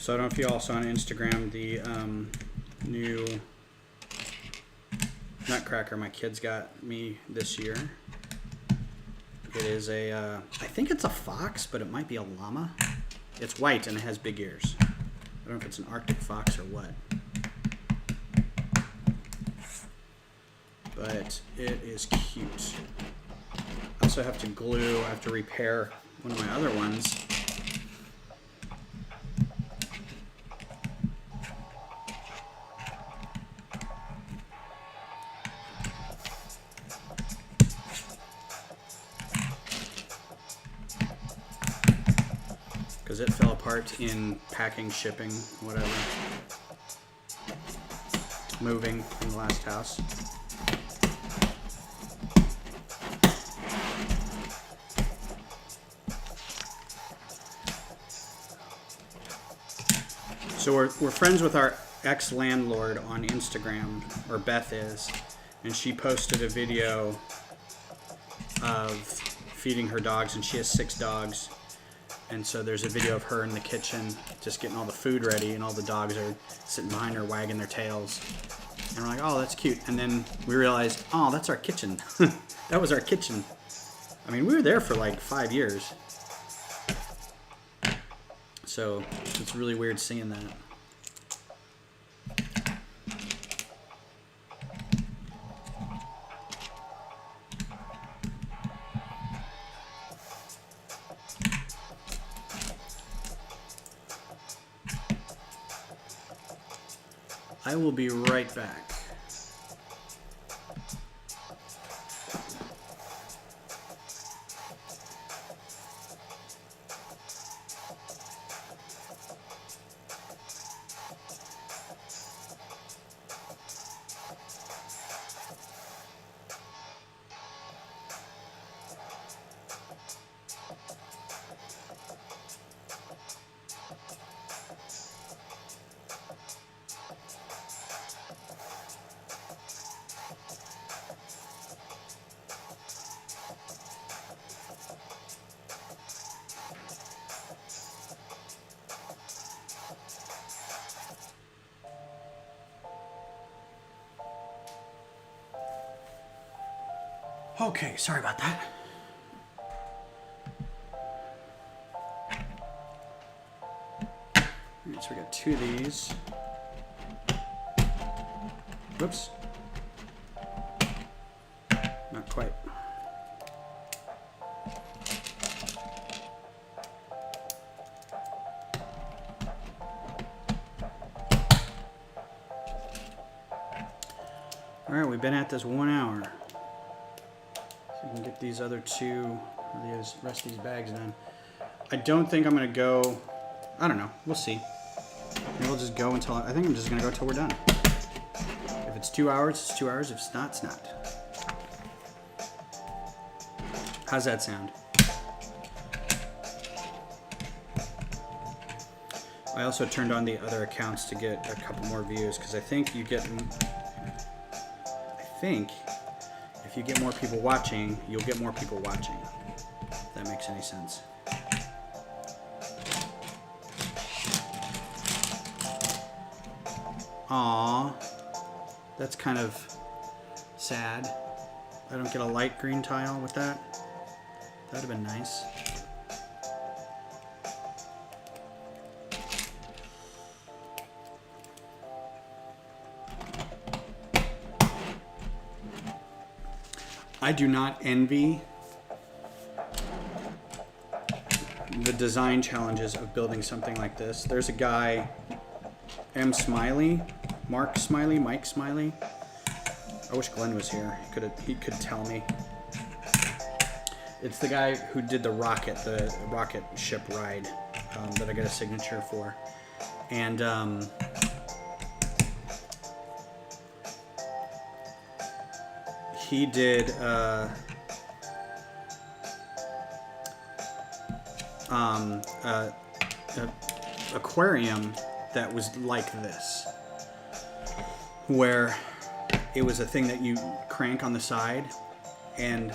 So I don't know if you all saw on Instagram the new nutcracker my kids got me this year. It is a, I think it's a fox, but it might be a llama. It's white and it has big ears. I don't know if it's an Arctic fox or what. But it is cute. I also have to glue, I have to repair one of my other ones. Because it fell apart in packing, shipping, whatever. moving from the last house. So we're friends with our ex-landlord on Instagram, or Beth is, and she posted a video of feeding her dogs, and she has 6 dogs. And so there's a video of her in the kitchen just getting all the food ready, and all the dogs are sitting behind her wagging their tails. And we're like, oh, that's cute. And then we realized, oh, that's our kitchen. That was our kitchen. I mean, we were there for like 5 years. So it's really weird seeing that. I will be right back. Okay, sorry about that. Alright, so we got 2 of these. Whoops. Not quite. Alright, we've been at this 1 hour. So we can get these other 2, the rest of these bags done. I don't think I'm going to go, I don't know, we'll see. Maybe we'll just go until, I think I'm just going to go until we're done. If it's 2 hours, it's 2 hours. If it's not, it's not. How's that sound? I also turned on the other accounts to get a couple more views, because I think you get, if you get more people watching, you'll get more people watching. If that makes any sense. Aww, that's kind of sad. I don't get a light green tile with that. That'd have been nice. I do not envy the design challenges of building something like this. There's a guy, Mike Smiley. I wish Glenn was here. He could tell me. It's the guy who did the rocket ship ride that I got a signature for. And he did aquarium that was like this, where it was a thing that you crank on the side, and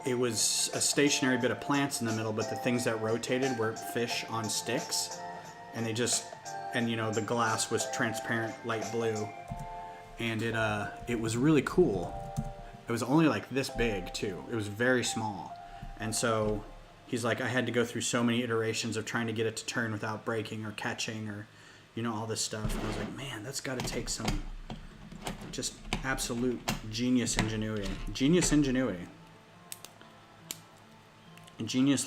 it was a stationary bit of plants in the middle, but the things that rotated were fish on sticks, and you know, the glass was transparent light blue, and it was really cool. It was only like this big too. It was very small. And so he's like, I had to go through so many iterations of trying to get it to turn without breaking or catching or, you know, all this stuff. And I was like, man, that's got to take some just absolute genius ingenuity. Genius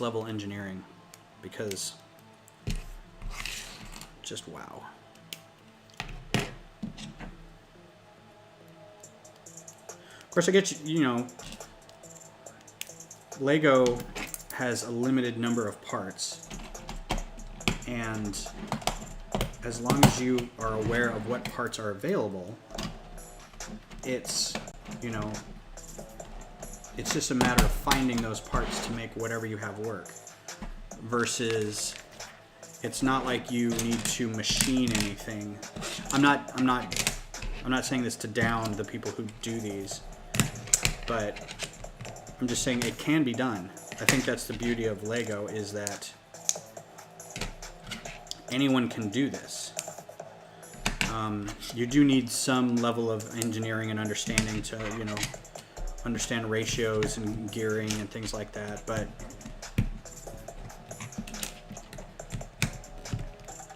level engineering, because just wow. Of course, I get you know, Lego has a limited number of parts, and as long as you are aware of what parts are available, it's, you know, it's just a matter of finding those parts to make whatever you have work. Versus, it's not like you need to machine anything. I'm not saying this to down the people who do these, but I'm just saying it can be done. I think that's the beauty of Lego, is that anyone can do this. You do need some level of engineering and understanding to, you know, understand ratios and gearing and things like that, but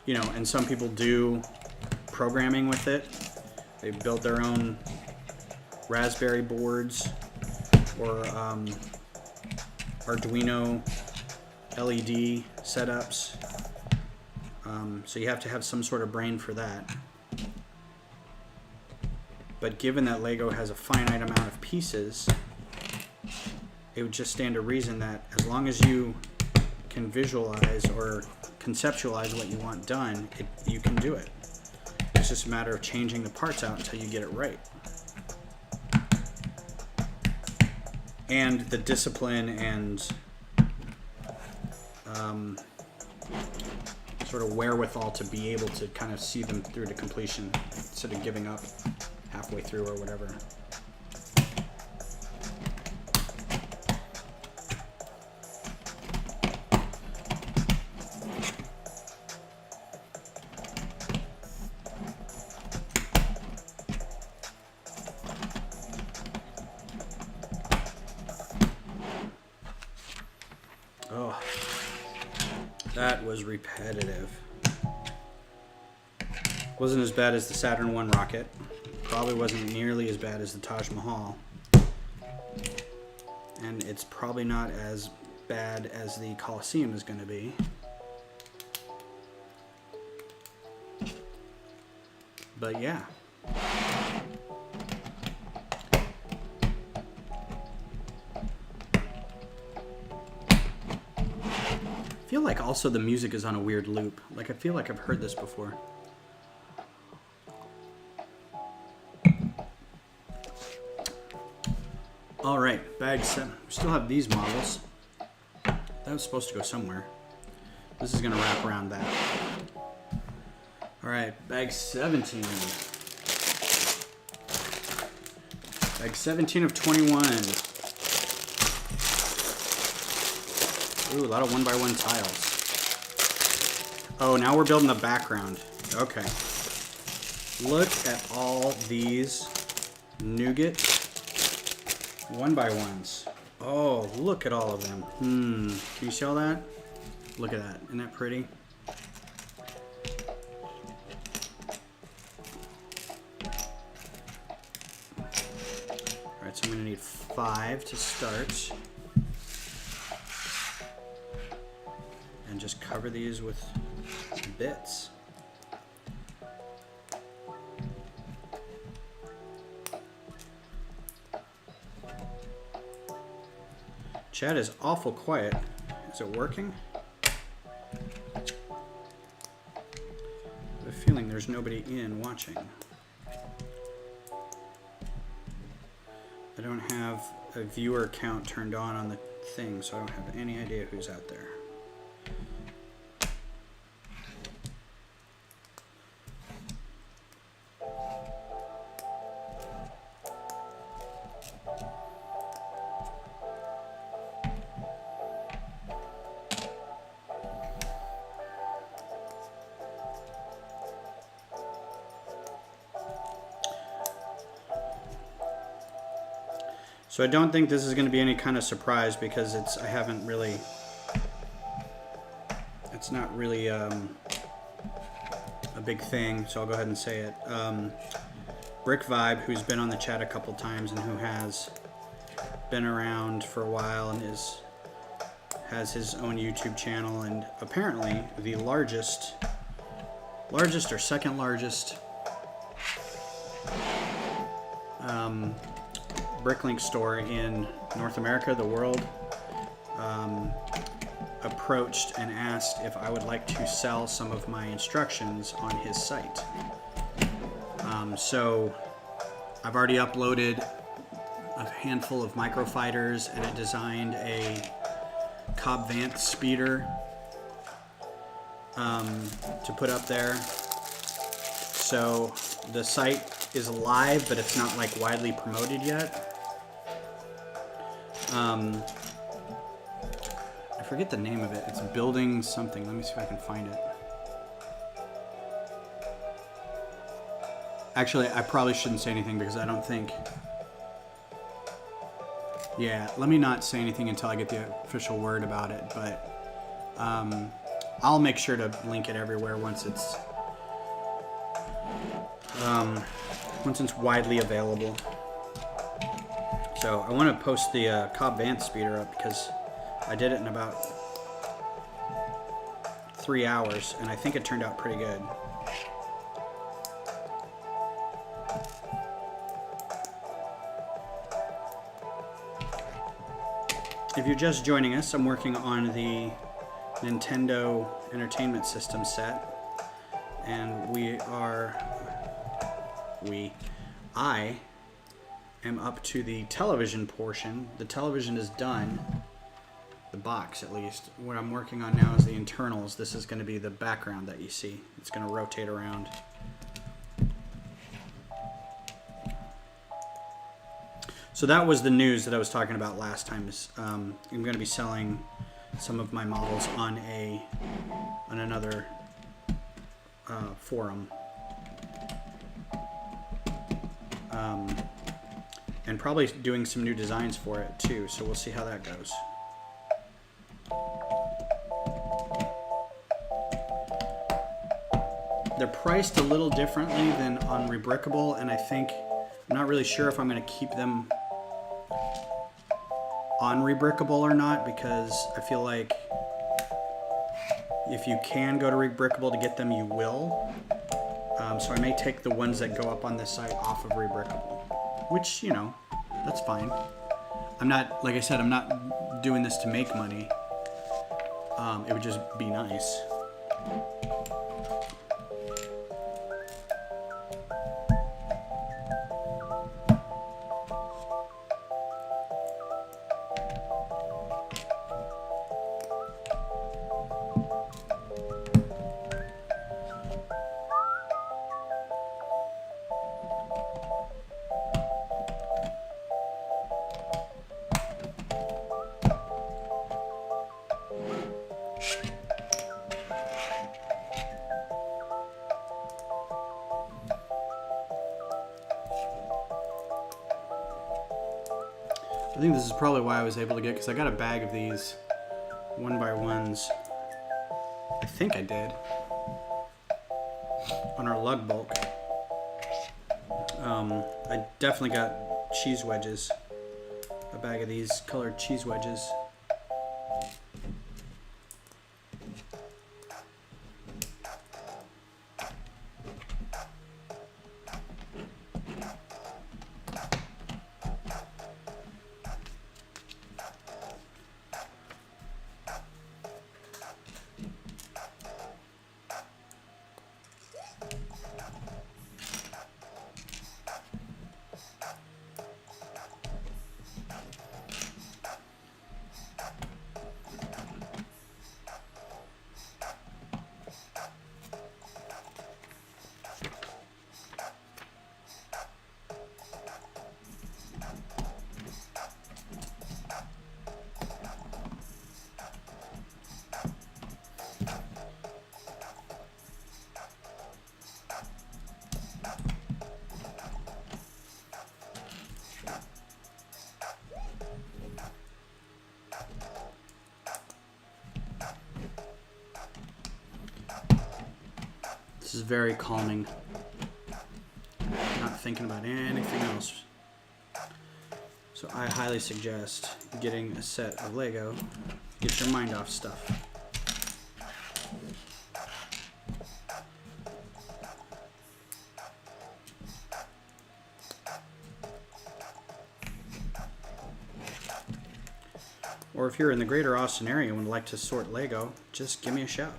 you know, and some people do programming with it. They build their own Raspberry boards or Arduino LED setups. So you have to have some sort of brain for that. But given that Lego has a finite amount of pieces, it would just stand to reason that as long as you can visualize or conceptualize what you want done, you can do it. It's just a matter of changing the parts out until you get it right. And the discipline and sort of wherewithal to be able to kind of see them through to completion instead of giving up halfway through or whatever. Oh, that was repetitive. Wasn't as bad as the Saturn I rocket. Probably wasn't nearly as bad as the Taj Mahal. And it's probably not as bad as the Colosseum is going to be. But yeah. I feel like also the music is on a weird loop. Like I feel like I've heard this before. All right, bag 7. We still have these models. That was supposed to go somewhere. This is gonna wrap around that. All right, bag 17. Bag 17 of 21. Ooh, a lot of 1x1 tiles. Oh, now we're building the background. Okay. Look at all these nougat 1x1s. Oh, look at all of them. Can you see all that? Look at that. Isn't that pretty? Alright, so I'm going to need 5 to start. And just cover these with bits. Chat is awful quiet. Is it working? I have a feeling there's nobody in watching. I don't have a viewer count turned on the thing, so I don't have any idea who's out there. So I don't think this is going to be any kind of surprise because it's not really a big thing, so I'll go ahead and say it. Brick Vibe, who's been on the chat a couple times and who has been around for a while and has his own YouTube channel, and apparently the largest or second largest Bricklink store in North America, the world, approached and asked if I would like to sell some of my instructions on his site. So I've already uploaded a handful of microfighters, and I designed a Cobb Vanth speeder to put up there. So the site is live, but it's not like widely promoted yet. I forget the name of it. It's building something. Let me see if I can find it. Actually, I probably shouldn't say anything because I don't think... Yeah, let me not say anything until I get the official word about it, but I'll make sure to link it everywhere once it's widely available. So I want to post the Cobb Vanth speeder up because I did it in about 3 hours, and I think it turned out pretty good. If you're just joining us, I'm working on the Nintendo Entertainment System set, and I am up to the television portion. The television is done, the box at least. What I'm working on now is the internals. This is going to be the background that you see. It's going to rotate around. So that was the news that I was talking about last time. I'm going to be selling some of my models on another forum, and probably doing some new designs for it too. So we'll see how that goes. They're priced a little differently than on Rebrickable, and I'm not really sure if I'm going to keep them on Rebrickable or not, because I feel like if you can go to Rebrickable to get them, you will. So I may take the ones that go up on this site off of Rebrickable, which, you know, that's fine. I'm not, like I said, I'm not doing this to make money. It would just be nice. I think this is probably why I was able to get, because I got a bag of these 1x1s. I think I did. On our lug bulk. I definitely got cheese wedges. A bag of these colored cheese wedges. This is very calming. Not thinking about anything else. So I highly suggest getting a set of Lego. Get your mind off stuff. Or if you're in the greater Austin area and would like to sort Lego, just give me a shout.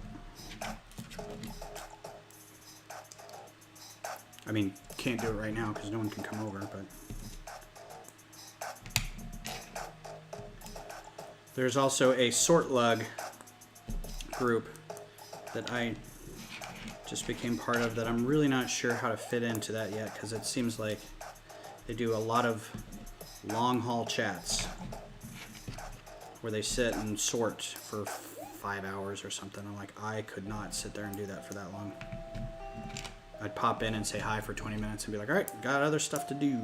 I mean, can't do it right now because no one can come over, but there's also a sort lug group that I just became part of that I'm really not sure how to fit into that yet, because it seems like they do a lot of long haul chats where they sit and sort for 5 hours or something. I'm like, I could not sit there and do that for that long. I'd pop in and say hi for 20 minutes and be like, all right, got other stuff to do.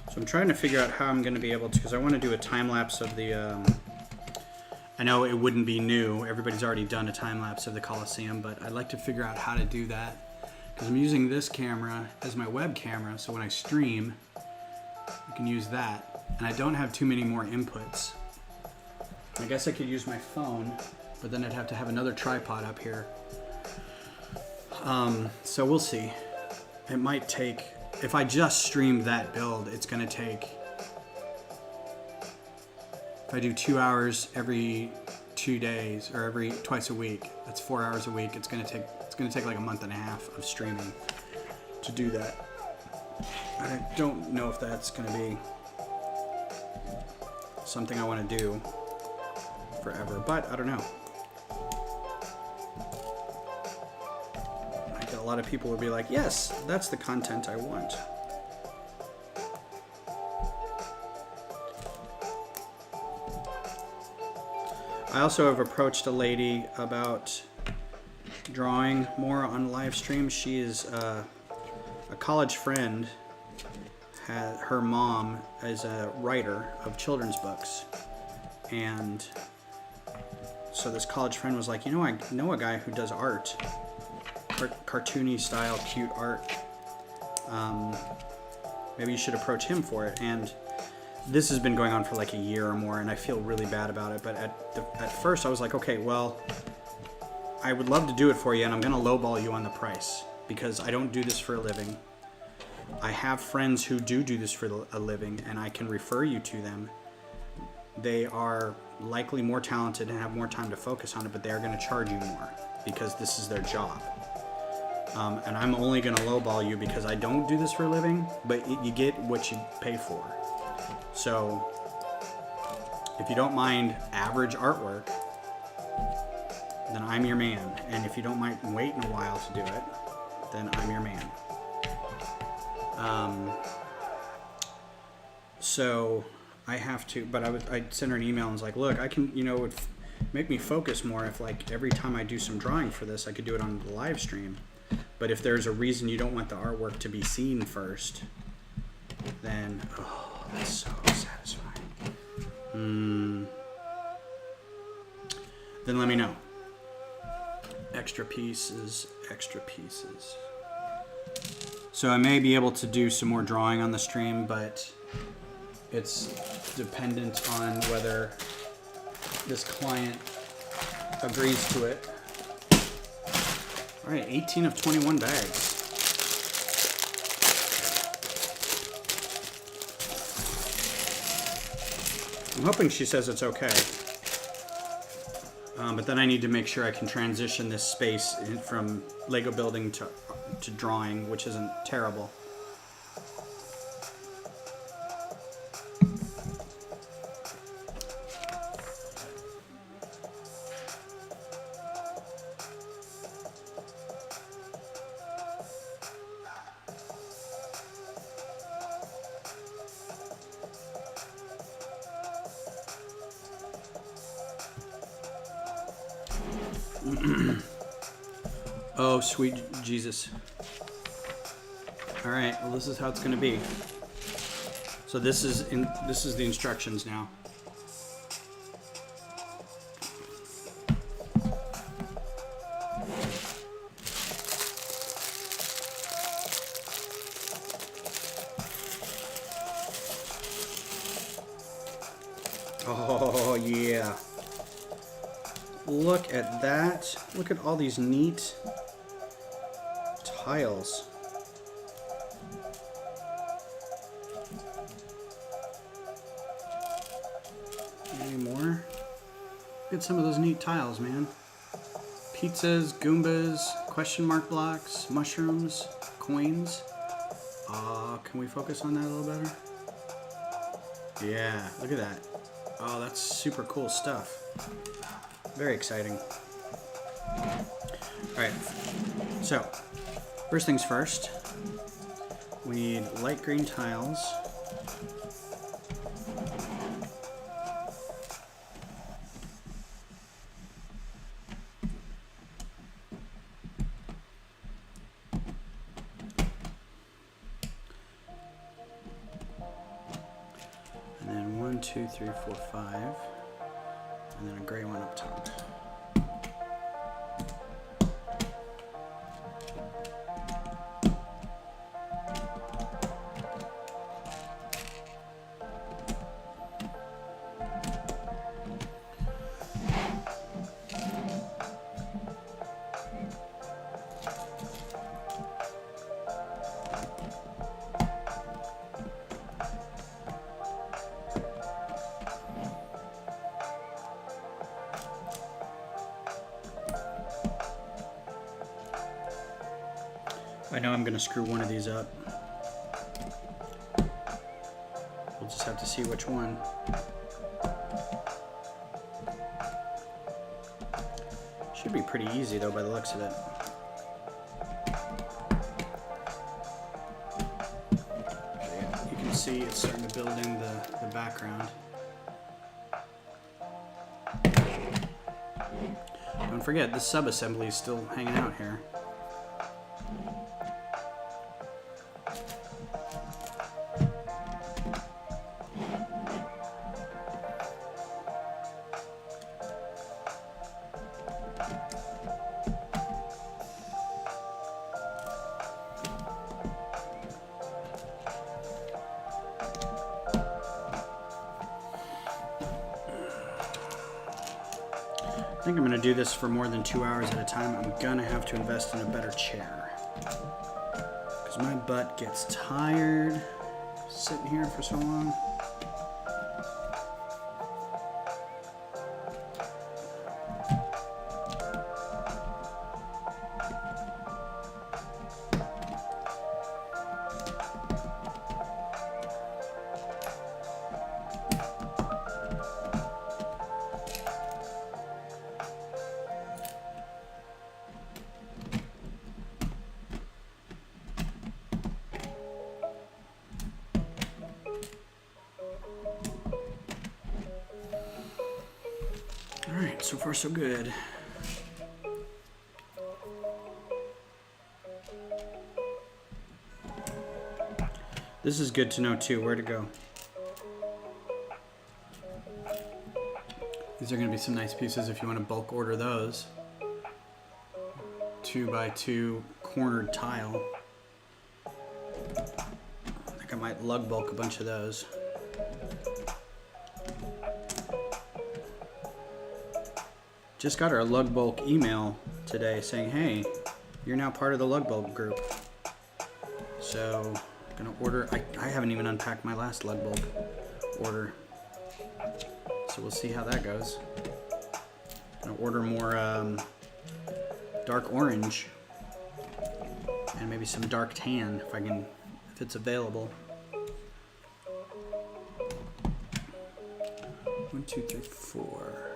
So I'm trying to figure out how I'm going to be able to, because I want to do a time lapse of the, I know it wouldn't be new. Everybody's already done a time lapse of the Coliseum, but I'd like to figure out how to do that, because I'm using this camera as my web camera, so when I stream, I can use that. And I don't have too many more inputs. I guess I could use my phone, but then I'd have to have another tripod up here. So we'll see. It might take, if I just streamed that build, it's going to take, if I do 2 hours every 2 days or twice a week, that's 4 hours a week. It's going to take like a month and a half of streaming to do that. I don't know if that's going to be something I want to do forever, but I don't know. I get a lot of people will be like, yes, that's the content I want. I also have approached a lady about drawing more on live stream. She is a college friend. Her mom is a writer of children's books, and so this college friend was like, you know, I know a guy who does art, cartoony style, cute art. Maybe you should approach him for it. And this has been going on for like a year or more, and I feel really bad about it. But at first I was like, okay, well, I would love to do it for you, and I'm gonna lowball you on the price because I don't do this for a living. I have friends who do this for a living, and I can refer you to them. They are likely more talented and have more time to focus on it, but they are going to charge you more because this is their job. And I'm only going to lowball you because I don't do this for a living, but you get what you pay for. So if you don't mind average artwork, then I'm your man. And if you don't mind waiting a while to do it, then I'm your man. So I have to, but I sent her an email and was like, look, I can, you know, it would make me focus more if like every time I do some drawing for this, I could do it on the live stream. But if there's a reason you don't want the artwork to be seen first, then, oh, that's so satisfying. Then let me know. Extra pieces, extra pieces. So I may be able to do some more drawing on the stream, but it's dependent on whether this client agrees to it. All right, 18 of 21 bags. I'm hoping she says it's okay. But then I need to make sure I can transition this space from Lego building to drawing, which isn't terrible. Oh, sweet Jesus. All right, well, this is how it's going to be. So this is the instructions now. Oh, yeah. Look at that. Look at all these neat tiles. Any more? Get some of those neat tiles, man. Pizzas, Goombas, question mark blocks, mushrooms, coins. Can we focus on that a little better? Yeah, look at that. Oh, that's super cool stuff. Very exciting. Alright, so first things first, we need light green tiles. And then 1, 2, 3, 4, 5, and then a gray one up top. I know I'm going to screw one of these up. We'll just have to see which one. Should be pretty easy though by the looks of it. You can see it's starting to build in the background. Don't forget, the sub-assembly is still hanging out here. I think I'm going to do this for more than 2 hours at a time. I'm going to have to invest in a better chair, because my butt gets tired sitting here for so long. Alright, so far so good. This is good to know too, where to go. These are going to be some nice pieces if you want to bulk order those. 2x2 cornered tile. I think I might lug bulk a bunch of those. Just got our lug bulk email today saying, hey, you're now part of the lug bulk group. So I'm gonna order, I haven't even unpacked my last lug bulk order. So we'll see how that goes. Gonna order more dark orange and maybe some dark tan if it's available. 1, 2, 3, 4.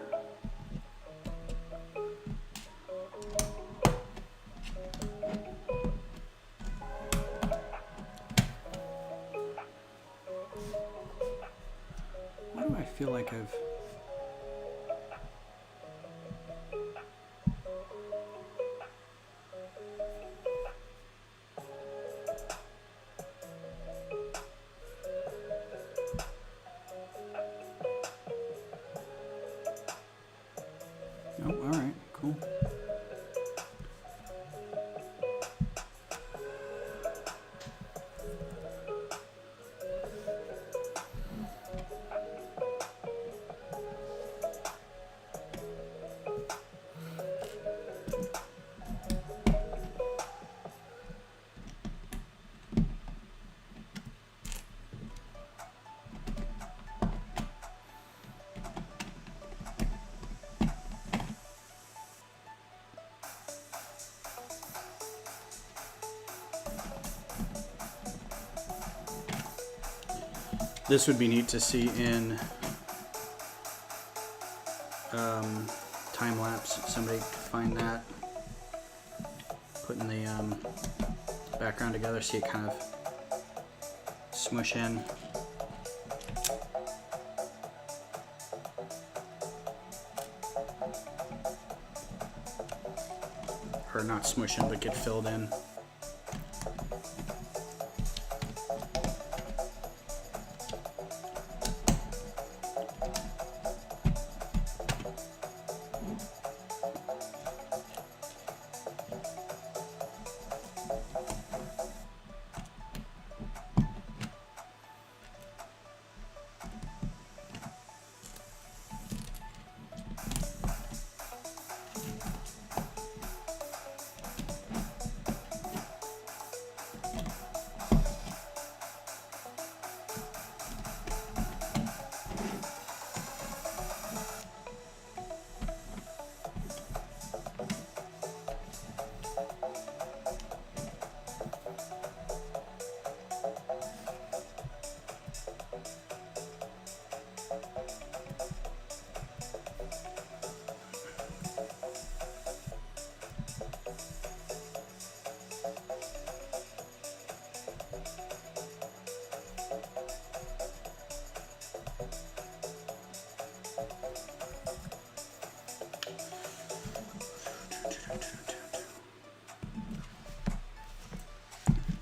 Why do I feel like I've... Oh, all right, cool. This would be neat to see in time lapse. Somebody could find that. Putting the background together, see it kind of smush in. Or not smush in, but get filled in.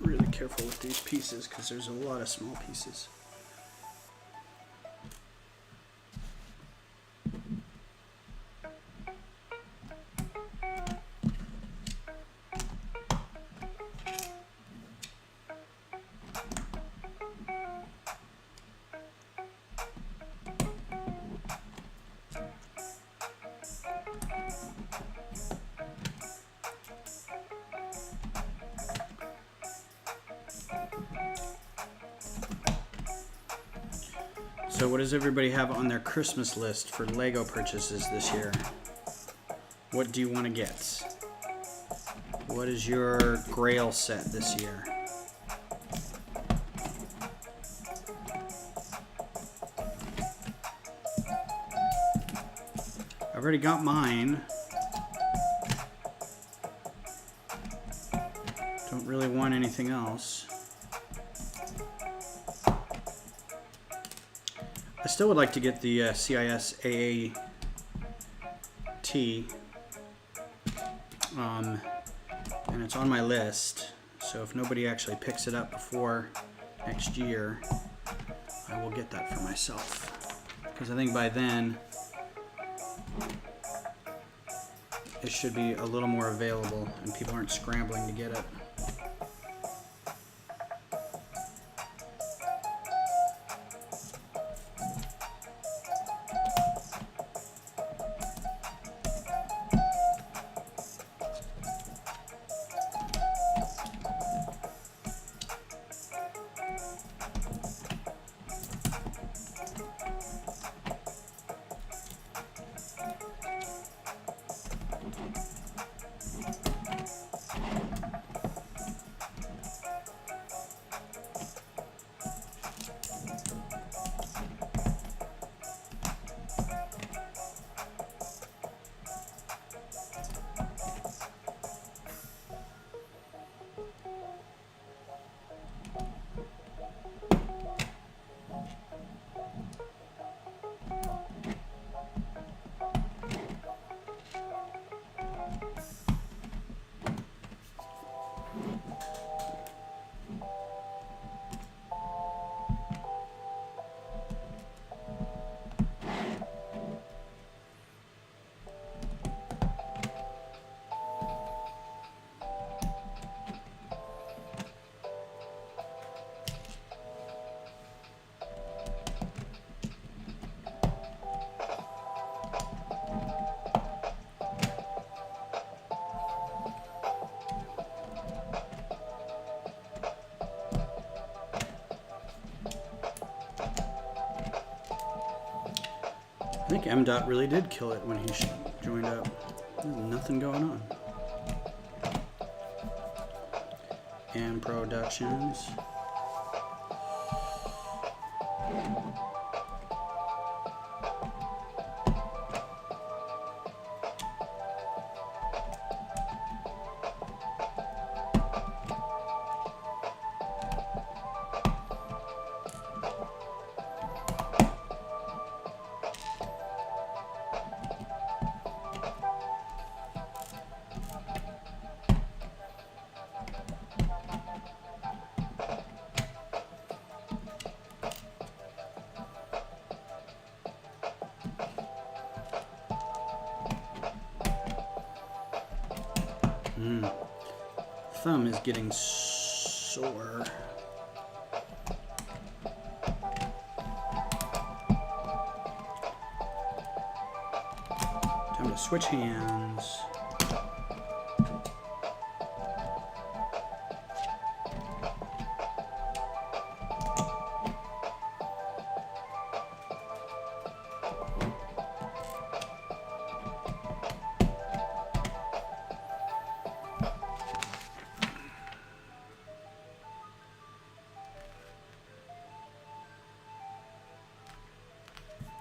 Really careful with these pieces because there's a lot of small pieces. So what does everybody have on their Christmas list for Lego purchases this year? What do you want to get? What is your Grail set this year? I've already got mine. Don't really want anything else. I still would like to get the CIS AAT, and it's on my list, so if nobody actually picks it up before next year, I will get that for myself, because I think by then it should be a little more available and people aren't scrambling to get it. I think M.Dot really did kill it when he joined up. There's nothing going on. And Productions. Thumb is getting sore. Time to switch hands.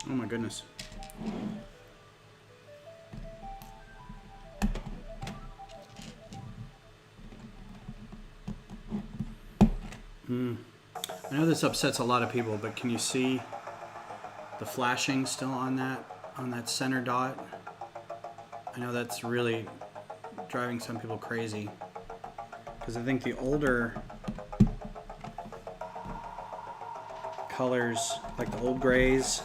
Oh my goodness. I know this upsets a lot of people, but can you see the flashing still on that center dot? I know that's really driving some people crazy, because I think the older colors, like the old grays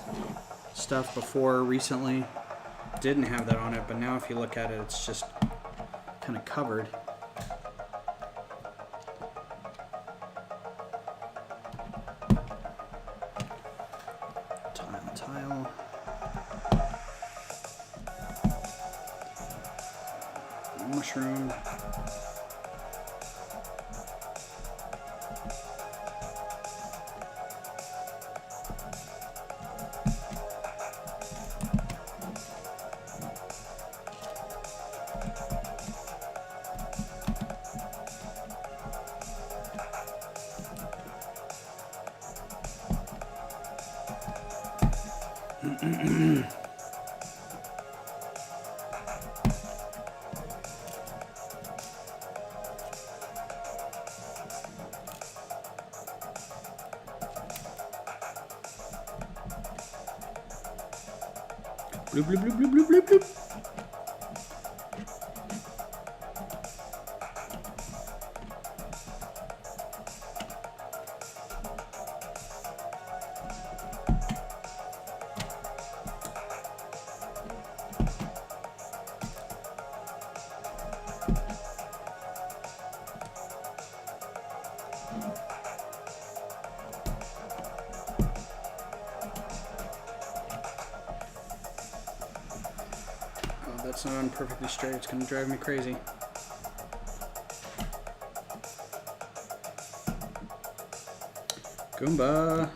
stuff before recently, didn't have that on it, but now if you look at it, it's just kind of covered. Tile. Mushroom. Bloop, bloop, bloop, bloop, bloop, bloop, bloop. That's not on perfectly straight. It's going to drive me crazy. Goomba.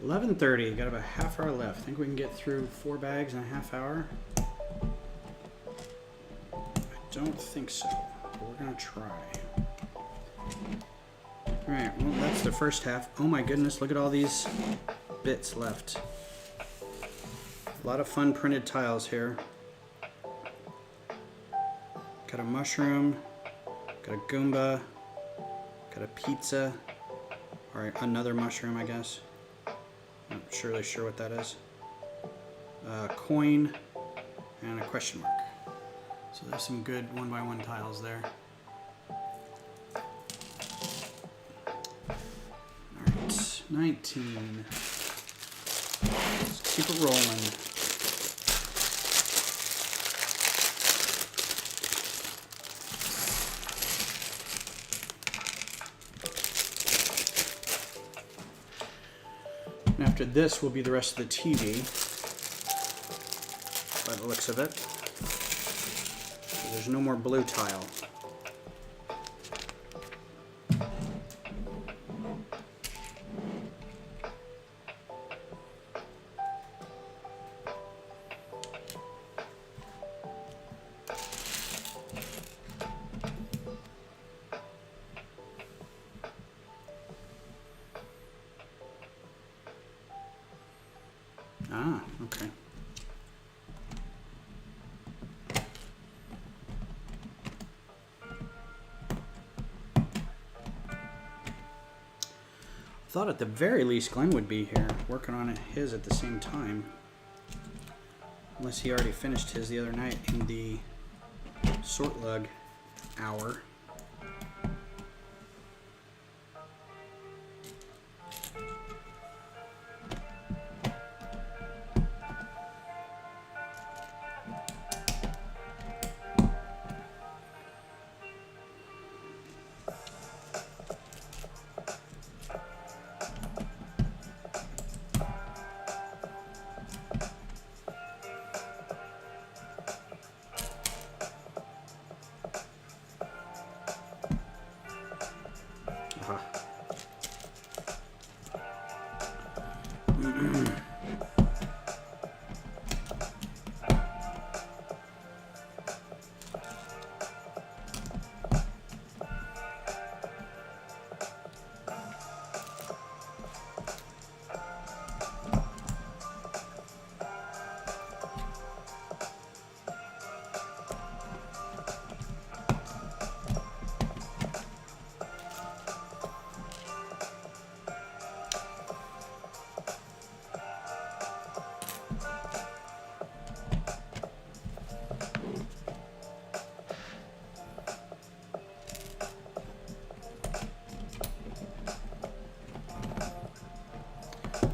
$11:30. Got about a half hour left. Think we can get through 4 bags in a half hour? I don't think so, but we're gonna try. Alright, well that's the first half. Oh my goodness, look at all these bits left. A lot of fun printed tiles here. Got a mushroom, got a Goomba, got a pizza, or another mushroom I guess. Not really sure what that is. A coin, and a question mark. So there's some good 1x1 tiles there. Alright, 19. Let's keep it rolling. And after this will be the rest of the TV, by the looks of it. So there's no more blue tile. Ah, okay. Thought at the very least Glenn would be here working on his at the same time. Unless he already finished his the other night in the sort lug hour.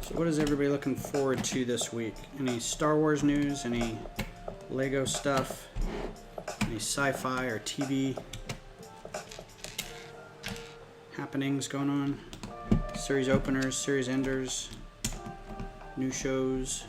So what is everybody looking forward to this week? Any Star Wars news? Any Lego stuff? Any sci-fi or TV happenings going on? Series openers, series enders, new shows?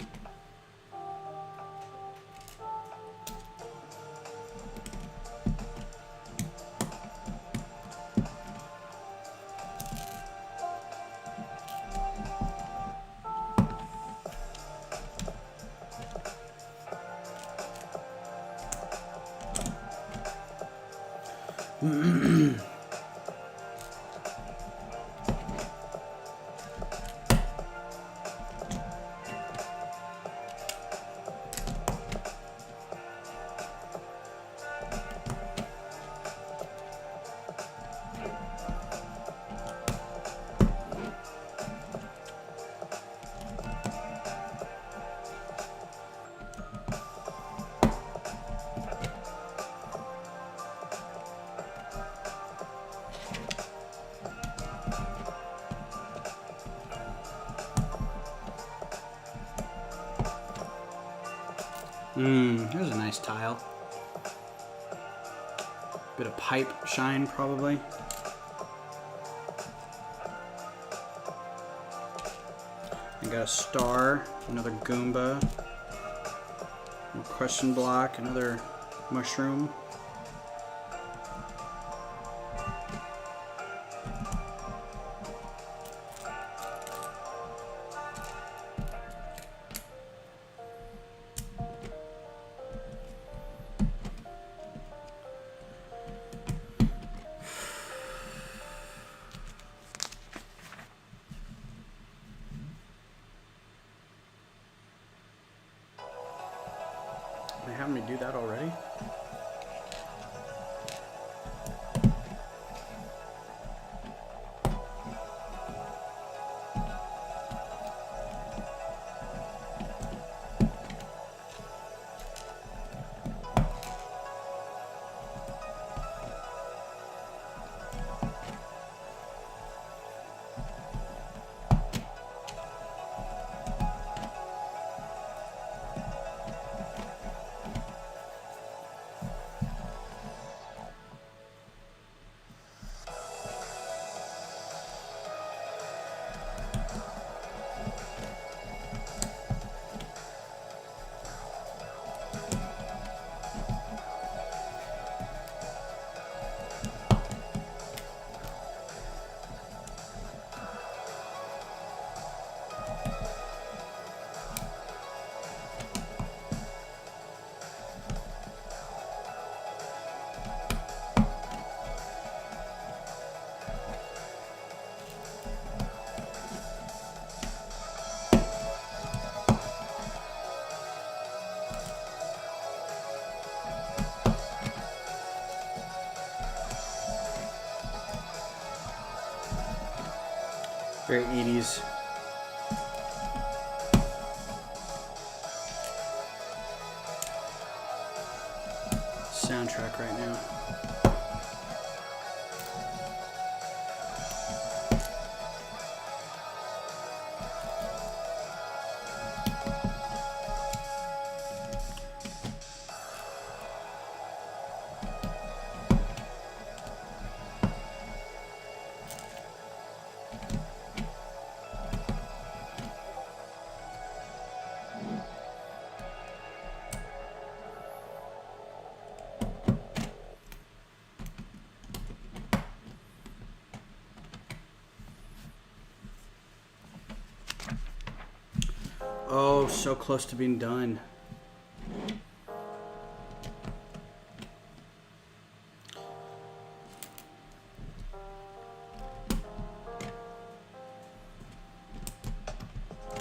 There's a nice tile. Bit of pipe shine, probably. I got a star, another Goomba, a question block, another mushroom. They having me do that already? very 80s. Soundtrack right now. Oh, so close to being done.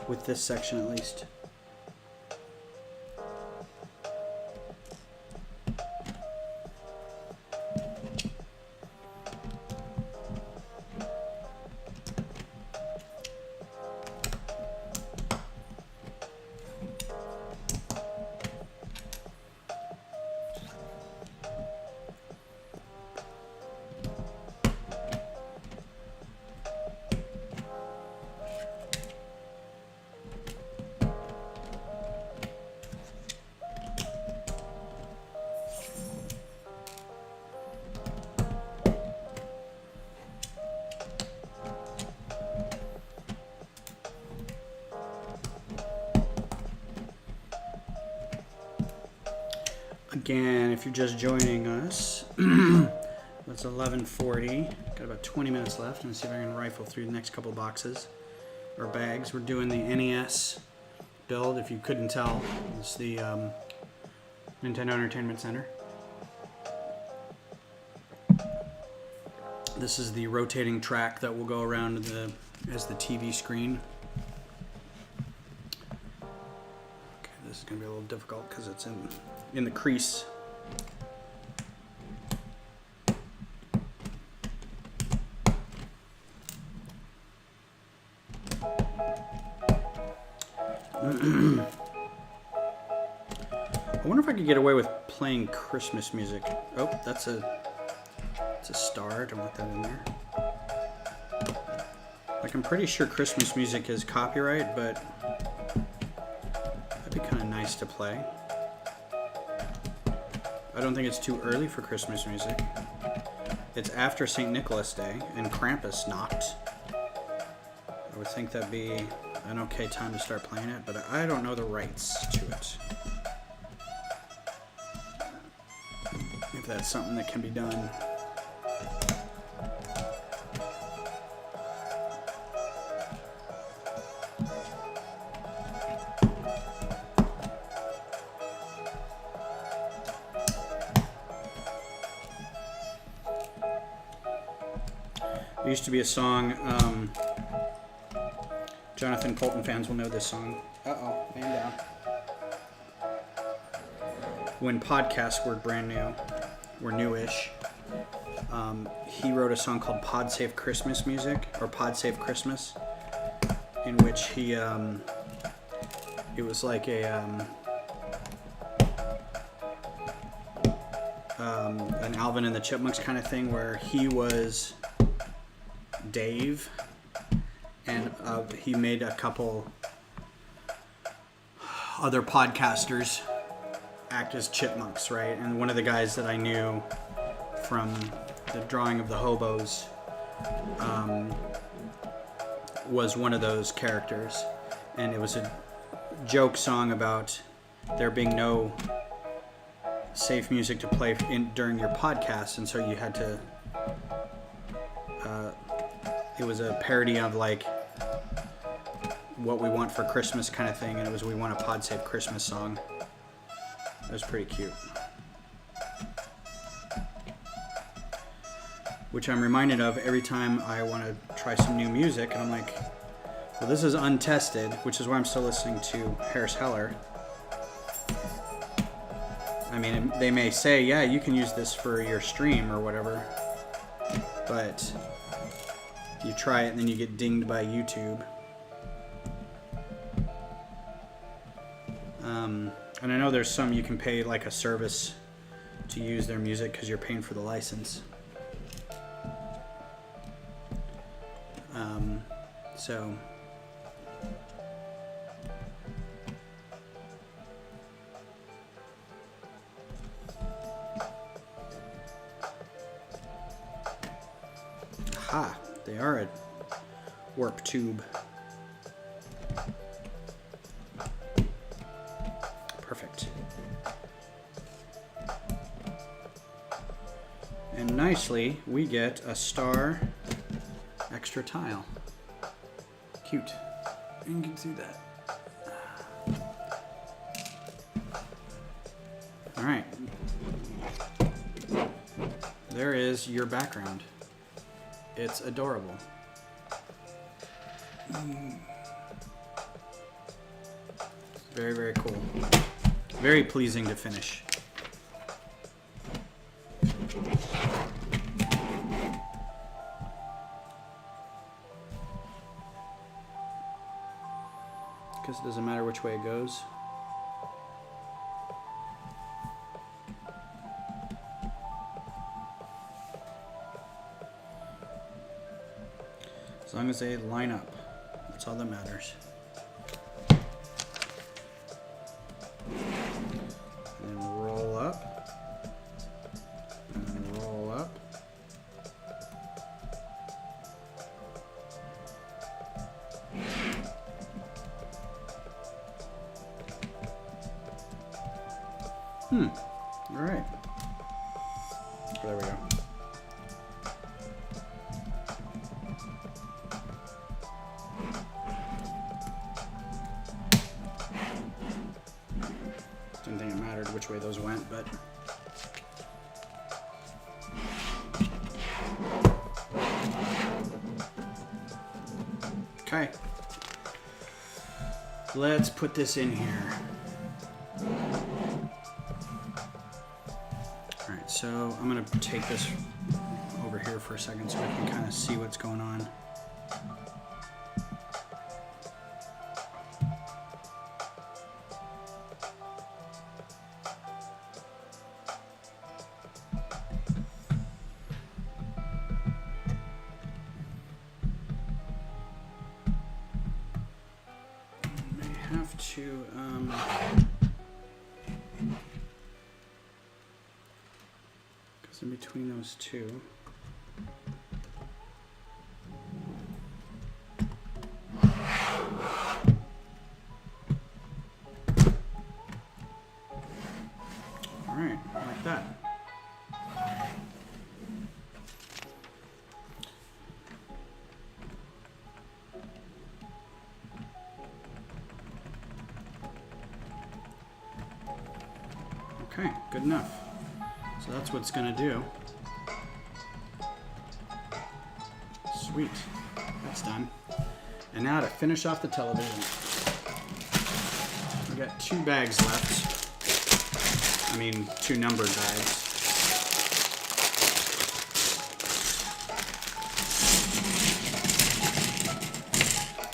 With this section at least. Again, if you're just joining us, that's 11:40. Got about 20 minutes left. Let's see if I can rifle through the next couple boxes or bags. We're doing the NES build. If you couldn't tell, it's the Nintendo Entertainment Center. This is the rotating track that will go around as the TV screen. Okay, this is going to be a little difficult because it's in the crease. I wonder if I could get away with playing Christmas music. Oh, it's a star. Don't let that in there. Like, I'm pretty sure Christmas music is copyright, but that'd be kind of nice to play. I don't think it's too early for Christmas music. It's after St. Nicholas Day and Krampus knocked. I would think that'd be an okay time to start playing it, but I don't know the rights to it. If that's something that can be done. There used to be a song, Jonathan Colton fans will know this song. Uh-oh, man down. When podcasts were brand new, were newish, he wrote a song called Pod Save Christmas Music, or Pod Save Christmas, in which he, it was like an Alvin and the Chipmunks kind of thing, where he was Dave, and he made a couple other podcasters act as chipmunks, right? And one of the guys that I knew from the drawing of the hobos was one of those characters, and it was a joke song about there being no safe music to play during your podcast, and so you had to it was a parody of like what we want for Christmas kind of thing, and it was we want a Pod Save Christmas song. It was pretty cute. Which I'm reminded of every time I want to try some new music, and I'm like, well, this is untested, which is why I'm still listening to Harris Heller. I mean, they may say, yeah, you can use this for your stream or whatever, but You try it and then you get dinged by YouTube. And I know there's some you can pay like a service to use their music because you're paying for the license. So aha, they are a warp tube. Perfect. And nicely, we get a star extra tile. Cute. You can see that. All right. There is your background. It's adorable. Very, very cool. Very pleasing to finish. Because it doesn't matter which way it goes. As long as they line up, that's all that matters. And then roll up. And then roll up. All right. There we go. Didn't think it mattered which way those went, but okay. Let's put this in here. Alright, so I'm going to take this over here for a second so I can kind of see what's going on. I have to in between those two. All right, like that. Okay, good enough. So that's what it's going to do. Sweet. That's done. And now to finish off the television. We've got 2 bags left. I mean, 2 numbered bags.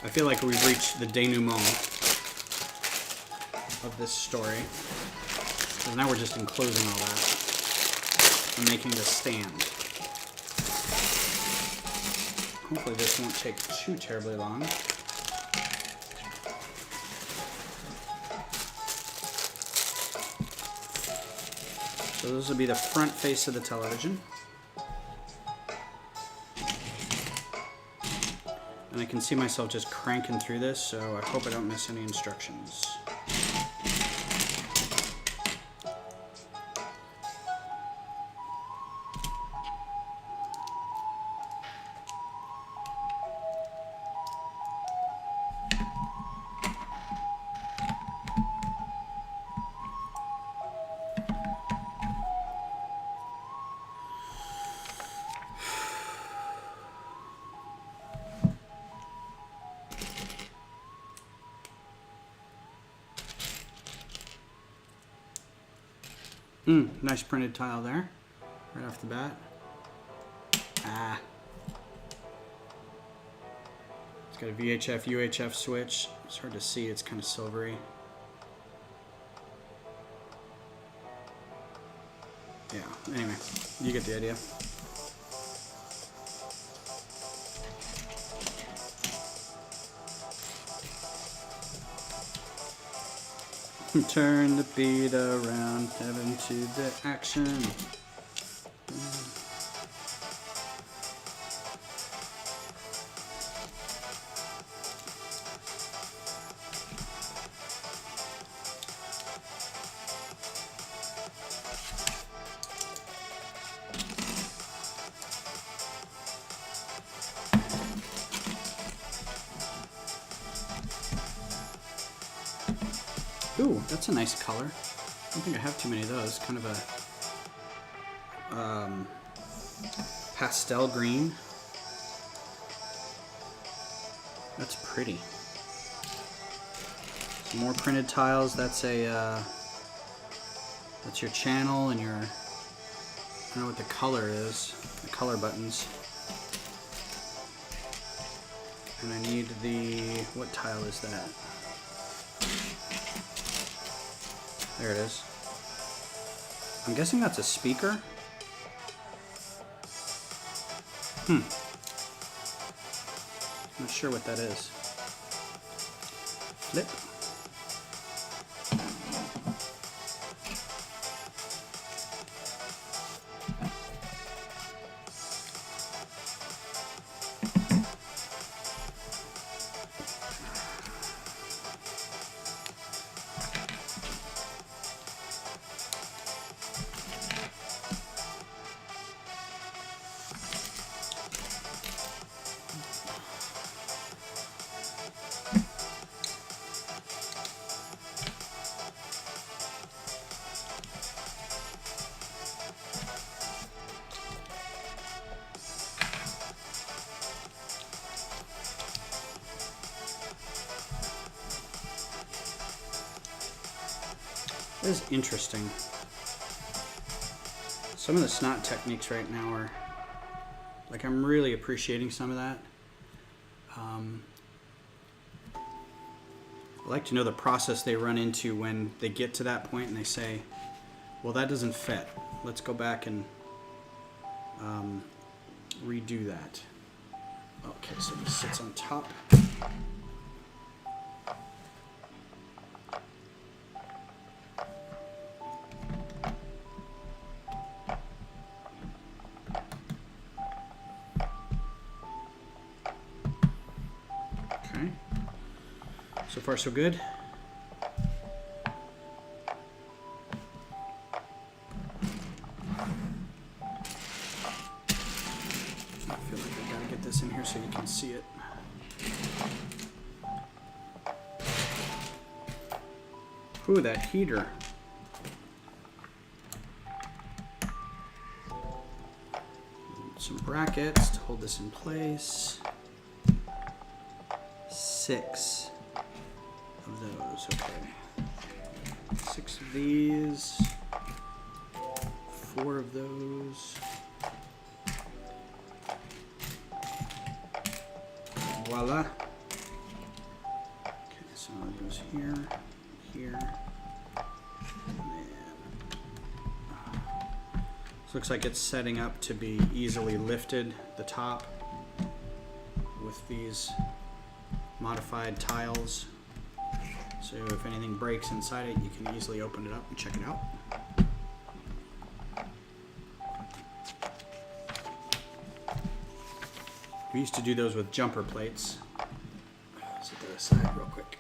I feel like we've reached the denouement of this story. So now we're just enclosing all that and making the stand. Hopefully this won't take too terribly long. So this will be the front face of the television. And I can see myself just cranking through this, so I hope I don't miss any instructions. Nice printed tile there, right off the bat. Ah. got a VHF, UHF switch. It's hard to see, it's kind of silvery. Yeah, anyway, you get the idea. Turn the beat around, heaven to the action. Ooh, that's a nice color. I don't think I have too many of those. Kind of a pastel green. That's pretty. Some more printed tiles. That's a that's your channel and your, I don't know what the color is. The color buttons. And I need the, what tile is that? There it is. I'm guessing that's a speaker. Not sure what that is. Flip. This is interesting. Some of the snot techniques right now are, like, I'm really appreciating some of that. I like to know the process they run into when they get to that point and they say, well, that doesn't fit. Let's go back and redo that. Okay, so this sits on top. Okay, so far so good. I feel like I gotta get this in here so you can see it. Ooh, that heater. Some brackets to hold this in place. 6 of those, okay. 6 of these. 4 of those. Voila. Okay, so it goes here, here, and this looks like it's setting up to be easily lifted, the top, with these modified tiles. So if anything breaks inside it, you can easily open it up and check it out. We used to do those with jumper plates. Set that aside real quick.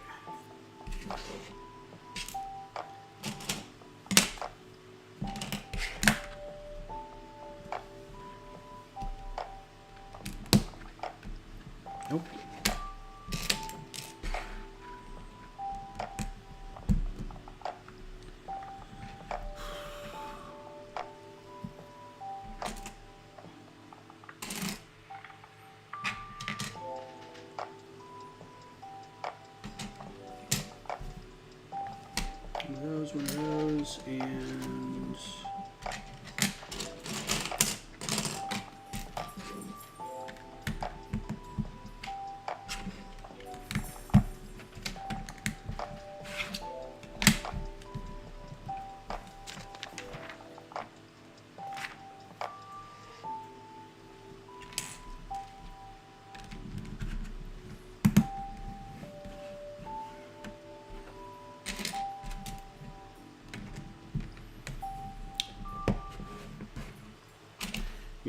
Nope. One of those, and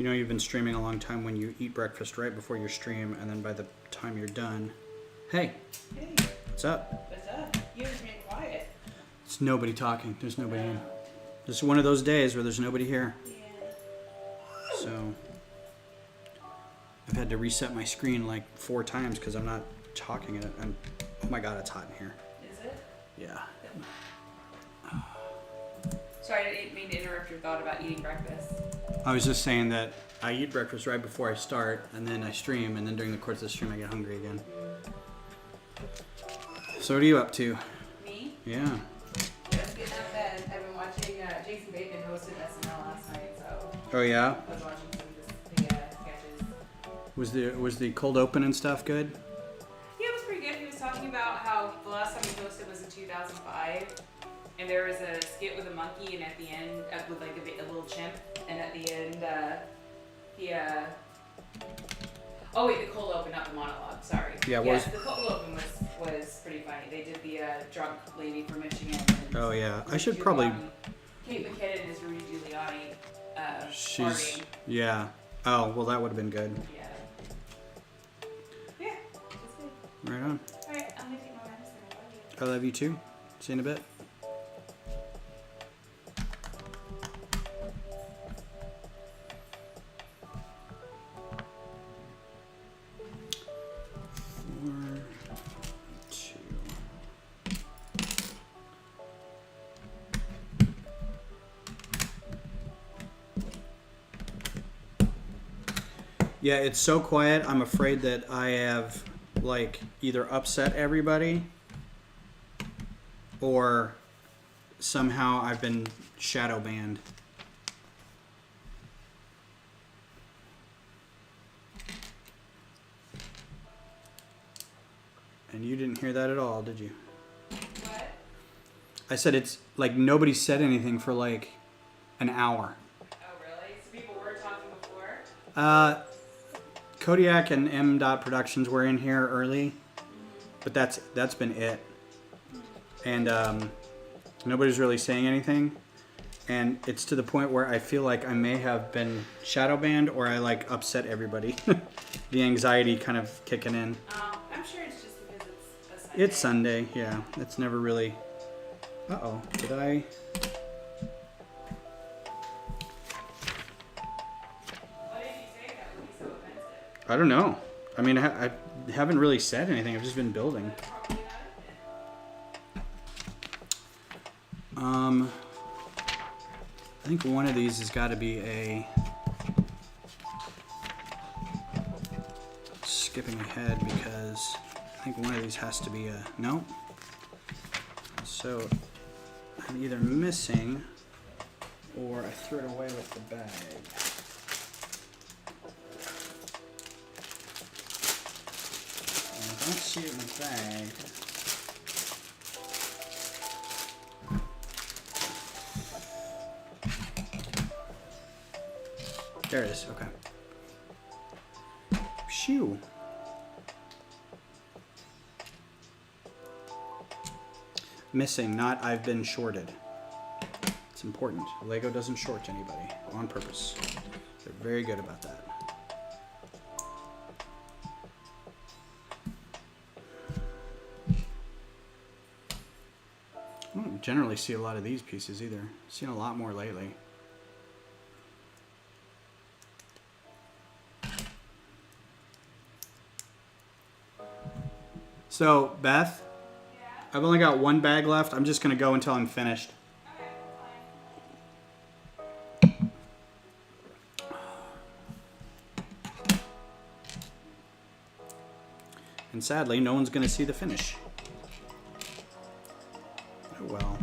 You know you've been streaming a long time when you eat breakfast right before your stream, and then by the time you're done... Hey. Hey. What's up? What's up? You just being quiet. It's nobody talking. There's nobody in. Just one of those days where there's nobody here. Yeah. So... I've had to reset my screen like 4 times because I'm not talking in it. And oh my god, it's hot in here. Is it? Yeah. Sorry, I didn't mean to interrupt your thought about eating breakfast. I was just saying that I eat breakfast right before I start, and then I stream, and then during the course of the stream I get hungry again. So what are you up to? Me? Yeah. Just getting out of bed. I've been watching Jason Bateman hosted SNL last night, so Oh yeah? I was watching some of the sketches. Was the cold open and stuff good? Yeah, it was pretty good. He was talking about how the last time he hosted was in 2005, and there was a skit with a monkey, and at the end, with like a little chimp, and at the end, oh wait, the cold open, not the monologue. Sorry. Yeah. Yes, the cold open was pretty funny. They did the drunk lady from Michigan. And Oh yeah. I should Giuliani. probably. Kate McKinnon is Rudy Giuliani. She's. Partying. Yeah. Oh well, that would have been good. Yeah. Yeah. That's good. Right on. All right, I'm gonna take my medicine. I love you. I love you too. See you in a bit. Yeah, it's so quiet. I'm afraid that I have like either upset everybody or somehow I've been shadow banned. And you didn't hear that at all, did you? What? I said it's like nobody said anything for like an hour. Oh, really? So people were talking before? Kodiak and M. Productions were in here early, but that's been it. And nobody's really saying anything. And it's to the point where I feel like I may have been shadow banned or I like upset everybody. The anxiety kind of kicking in. I'm sure it's just because it's a Sunday. It's Sunday, yeah. It's never really... Uh-oh, did I... What did you say that would be so offensive? I don't know. I mean, I haven't really said anything. I've just been building. Probably not it. I think one of these has got to be a... Skipping ahead because I think one of these has to be a... No? So I'm either missing or I threw it away with the bag. I don't see it in the bag. There it is, okay. Phew. Missing, not I've been shorted. It's important. Lego doesn't short anybody on purpose. They're very good about that. I don't generally see a lot of these pieces either. I've seen a lot more lately. So, Beth, Yeah. I've only got one bag left. I'm just going to go until I'm finished. Okay, fine. And sadly, no one's going to see the finish. Oh well.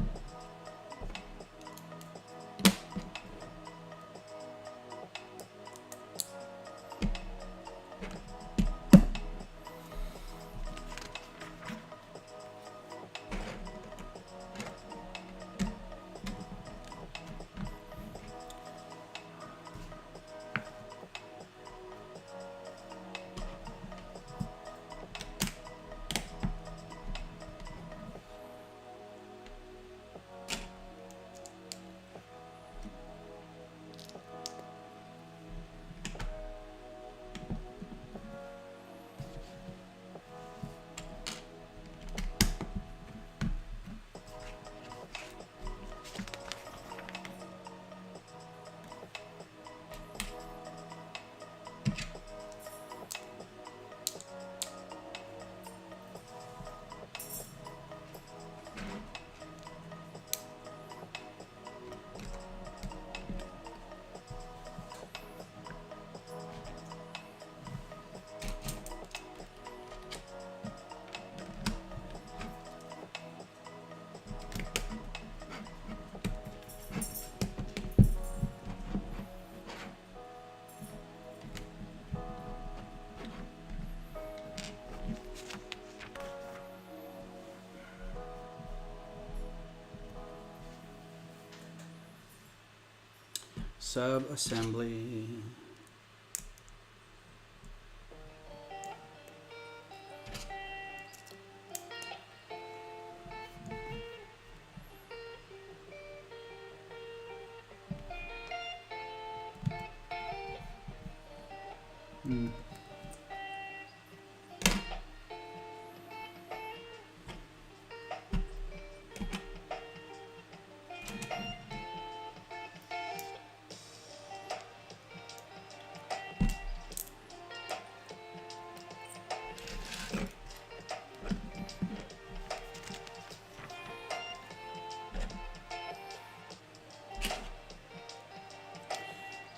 Sub-assembly.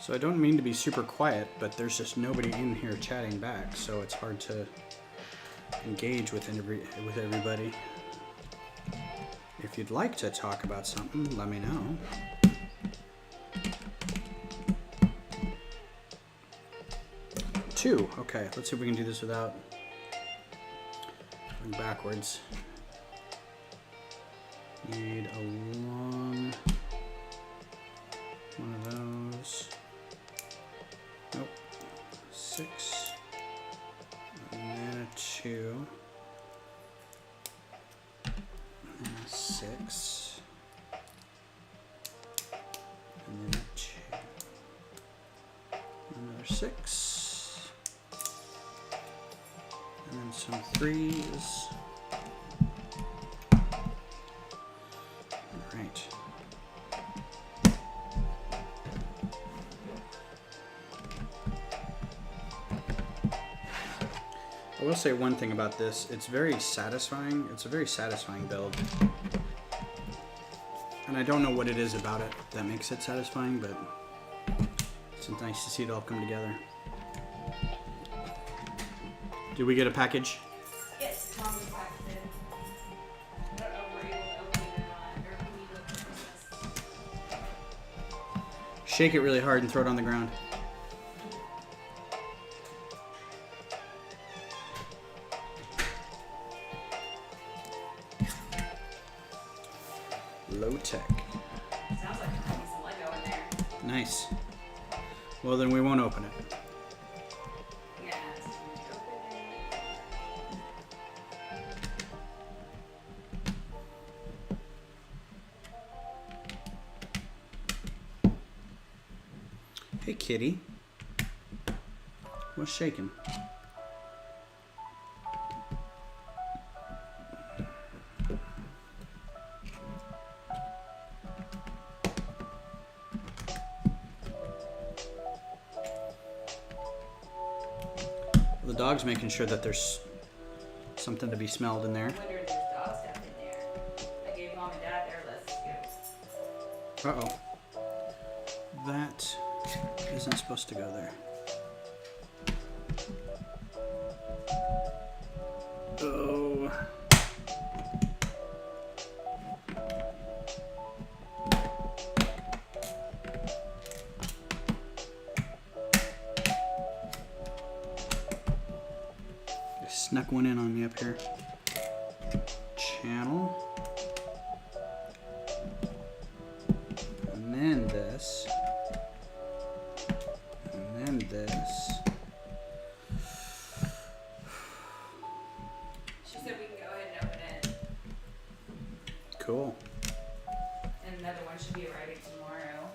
So I don't mean to be super quiet, but there's just nobody in here chatting back, so it's hard to engage with everybody. If you'd like to talk about something, let me know. Two. Okay, let's see if we can do this without going backwards. Need a long one of those. Nope. 6. And then a 2. And a 6. And then a 2. Another 6. And then some 3s. Right. I will say one thing about this, it's very satisfying. It's a very satisfying build. And I don't know what it is about it that makes it satisfying, but it's nice to see it all come together. Did we get a package? Yes, Mom was packed in. I don't know if we're able to open it or not, or if we need to look for Christmas. Shake it really hard and throw it on the ground. Low tech. Sounds like there might be some Lego in there. Nice. Well, then we won't open it. Yeah, so we open it. Hey, kitty. What's shaking? The dog's making sure that there's something to be smelled in there. I wonder if there's dog stuff in there. I gave Mom and Dad their list too. Uh-oh. That isn't supposed to go there. Oh. Snuck one in on me up here. Channel. And then this. And then this. She said we can go ahead and open it. Cool. And another one should be arriving tomorrow.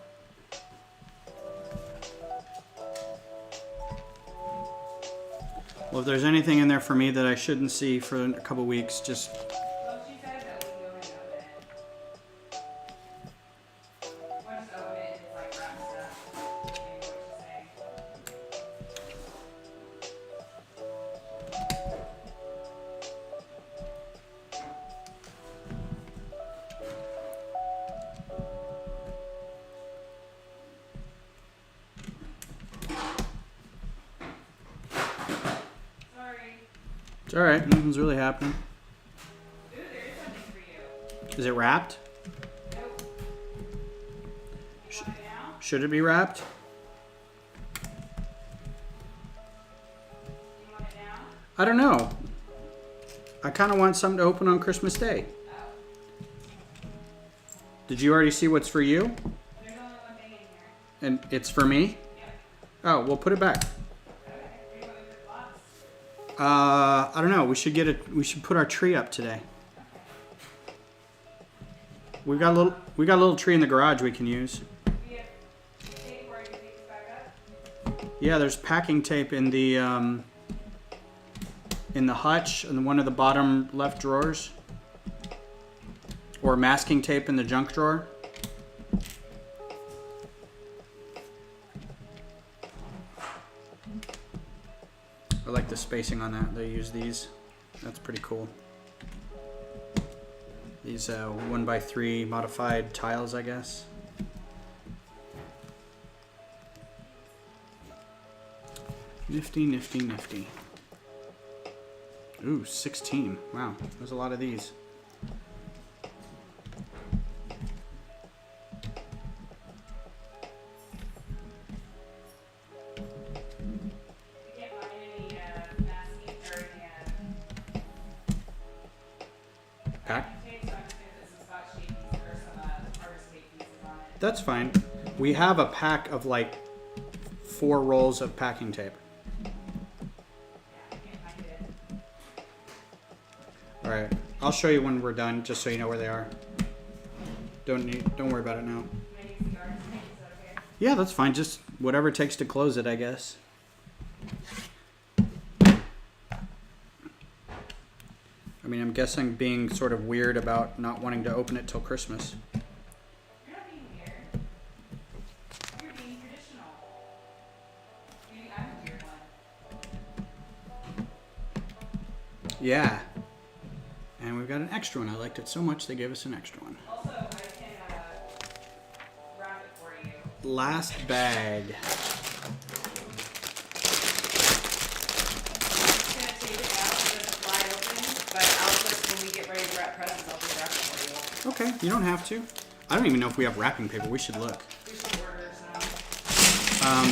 Well, if there's anything in there for me that I shouldn't see for a couple weeks, just Well, she said that we can go ahead and open it. We'll just open it and it's like wrap stuff. Maybe what she's saying. Sorry. it's all right. Nothing's really happening. Ooh, there is something for you. Is it wrapped? Nope. You want it now? Should it be wrapped? You want it now? I don't know. I kind of want something to open on Christmas Day. Oh. Did you already see what's for you? There's only one thing in here. And it's for me? Oh, we'll put it back. I don't know. We should we should put our tree up today. We got a little tree in the garage we can use. Yeah, there's packing tape in the hutch in one of the bottom left drawers. Or masking tape in the junk drawer. I like the spacing on that. They use these. That's pretty cool. These 1x3 modified tiles, I guess. Nifty, nifty, nifty. Ooh, 16. Wow, there's a lot of these. That's fine. We have a pack of like 4 rolls of packing tape. All right, I'll show you when we're done, just so you know where they are. Don't worry about it now. Yeah, that's fine. Just whatever it takes to close it, I guess. I mean, I'm guessing being sort of weird about not wanting to open it till Christmas. Yeah. And we've got an extra one. I liked it so much they gave us an extra one. Also, I can wrap it for you. Last bag. I'm just gonna take it out so it doesn't fly open, but I'll just, when we get ready to wrap presents, I'll just wrap it for you. Okay, you don't have to. I don't even know if we have wrapping paper. We should look. We should order some.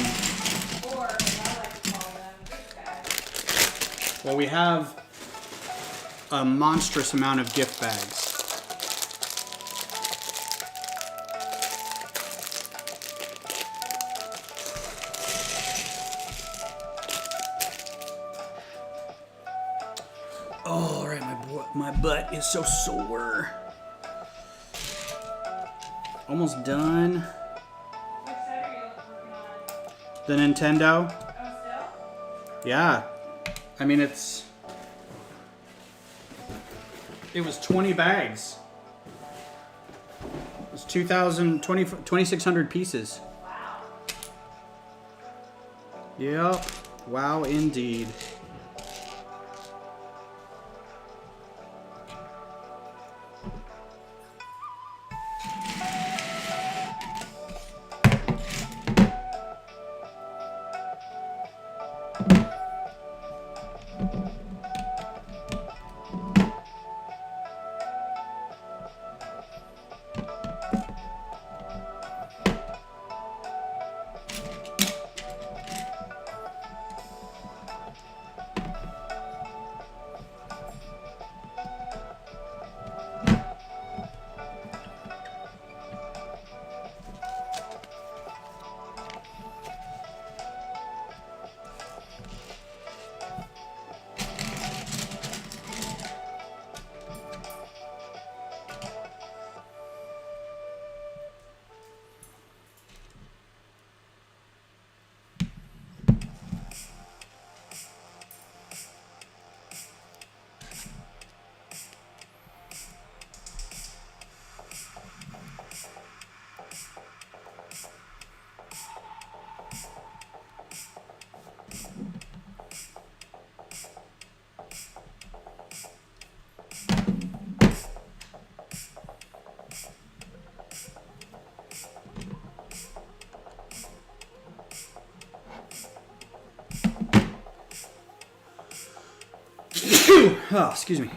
Or, as I like to call them, gift bags. Well, we have a monstrous amount of gift bags. Oh, all right, my butt is so sore. Almost done. Which side are you working on? The Nintendo. Oh, still? Yeah. I mean, it was 20 bags. It was 2,600 pieces. Wow. Yep. Wow, indeed. Oh, excuse me.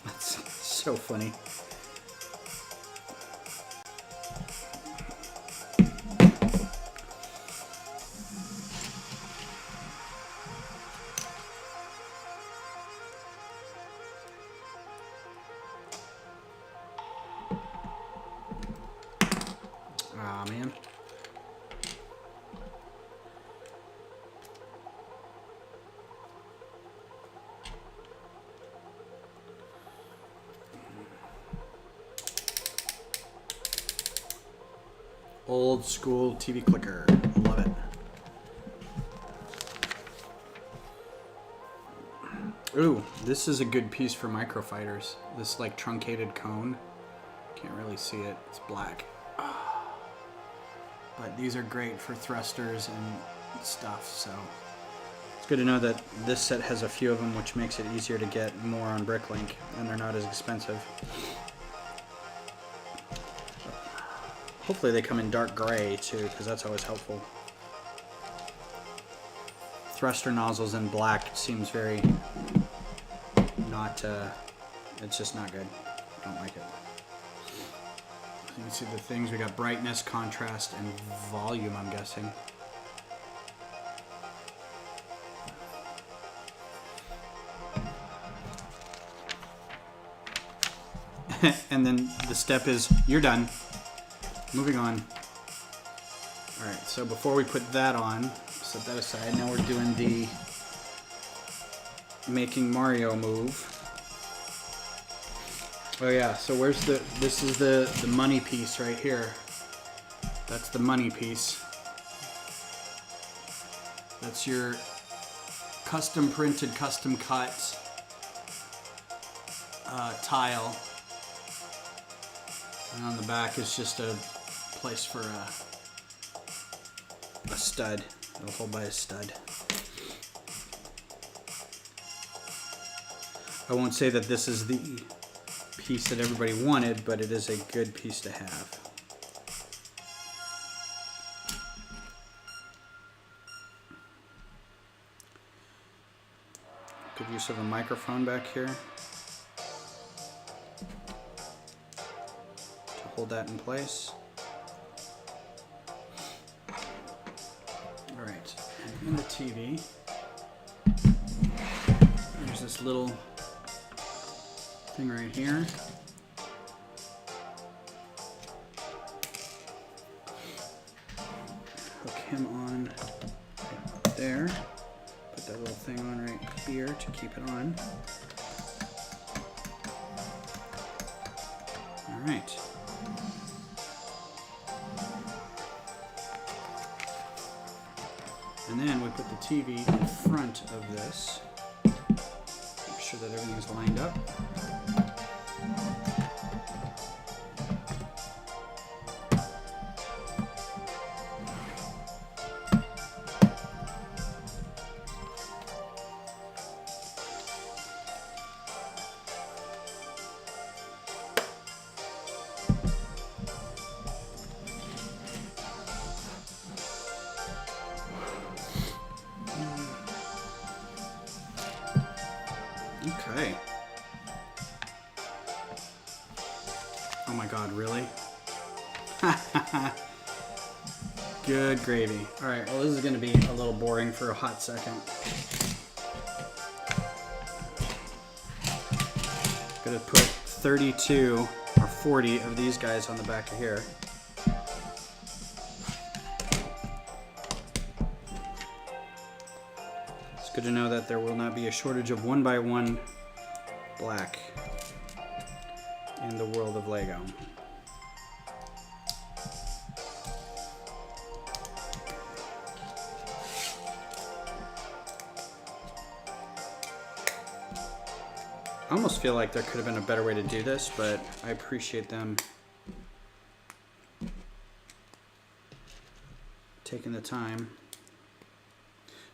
That's so funny. Old school TV clicker. Love it. Ooh, this is a good piece for microfighters. This like truncated cone. Can't really see it. It's black. But these are great for thrusters and stuff, so it's good to know that this set has a few of them, which makes it easier to get more on Bricklink, and they're not as expensive. Hopefully they come in dark gray too, because that's always helpful. Thruster nozzles in black seems very not, it's just not good. I don't like it. You can see the things. We got brightness, contrast, and volume, I'm guessing. And then the step is, you're done. Moving on. Alright, so before we put that on, set that aside. Now we're doing the making Mario move. Oh yeah, so where's this is the money piece right here. That's the money piece. That's your custom printed, custom cut tile. And on the back is just a place for a stud. It'll hold by a stud. I won't say that this is the piece that everybody wanted, but it is a good piece to have. Good use of a microphone back here to hold that in place. All right, and in the TV, there's this little thing right here. Hook him on right there. Put that little thing on right here to keep it on. All right. And then we put the TV in front of this. Make sure that everything's lined up. Okay. Oh my God, really? Good gravy. All right, well, this is gonna be a little boring for a hot second. Gonna put 32 or 40 of these guys on the back of here. It's good to know that there will not be a shortage of 1x1 black in the world of Lego. I almost feel like there could have been a better way to do this, but I appreciate them taking the time.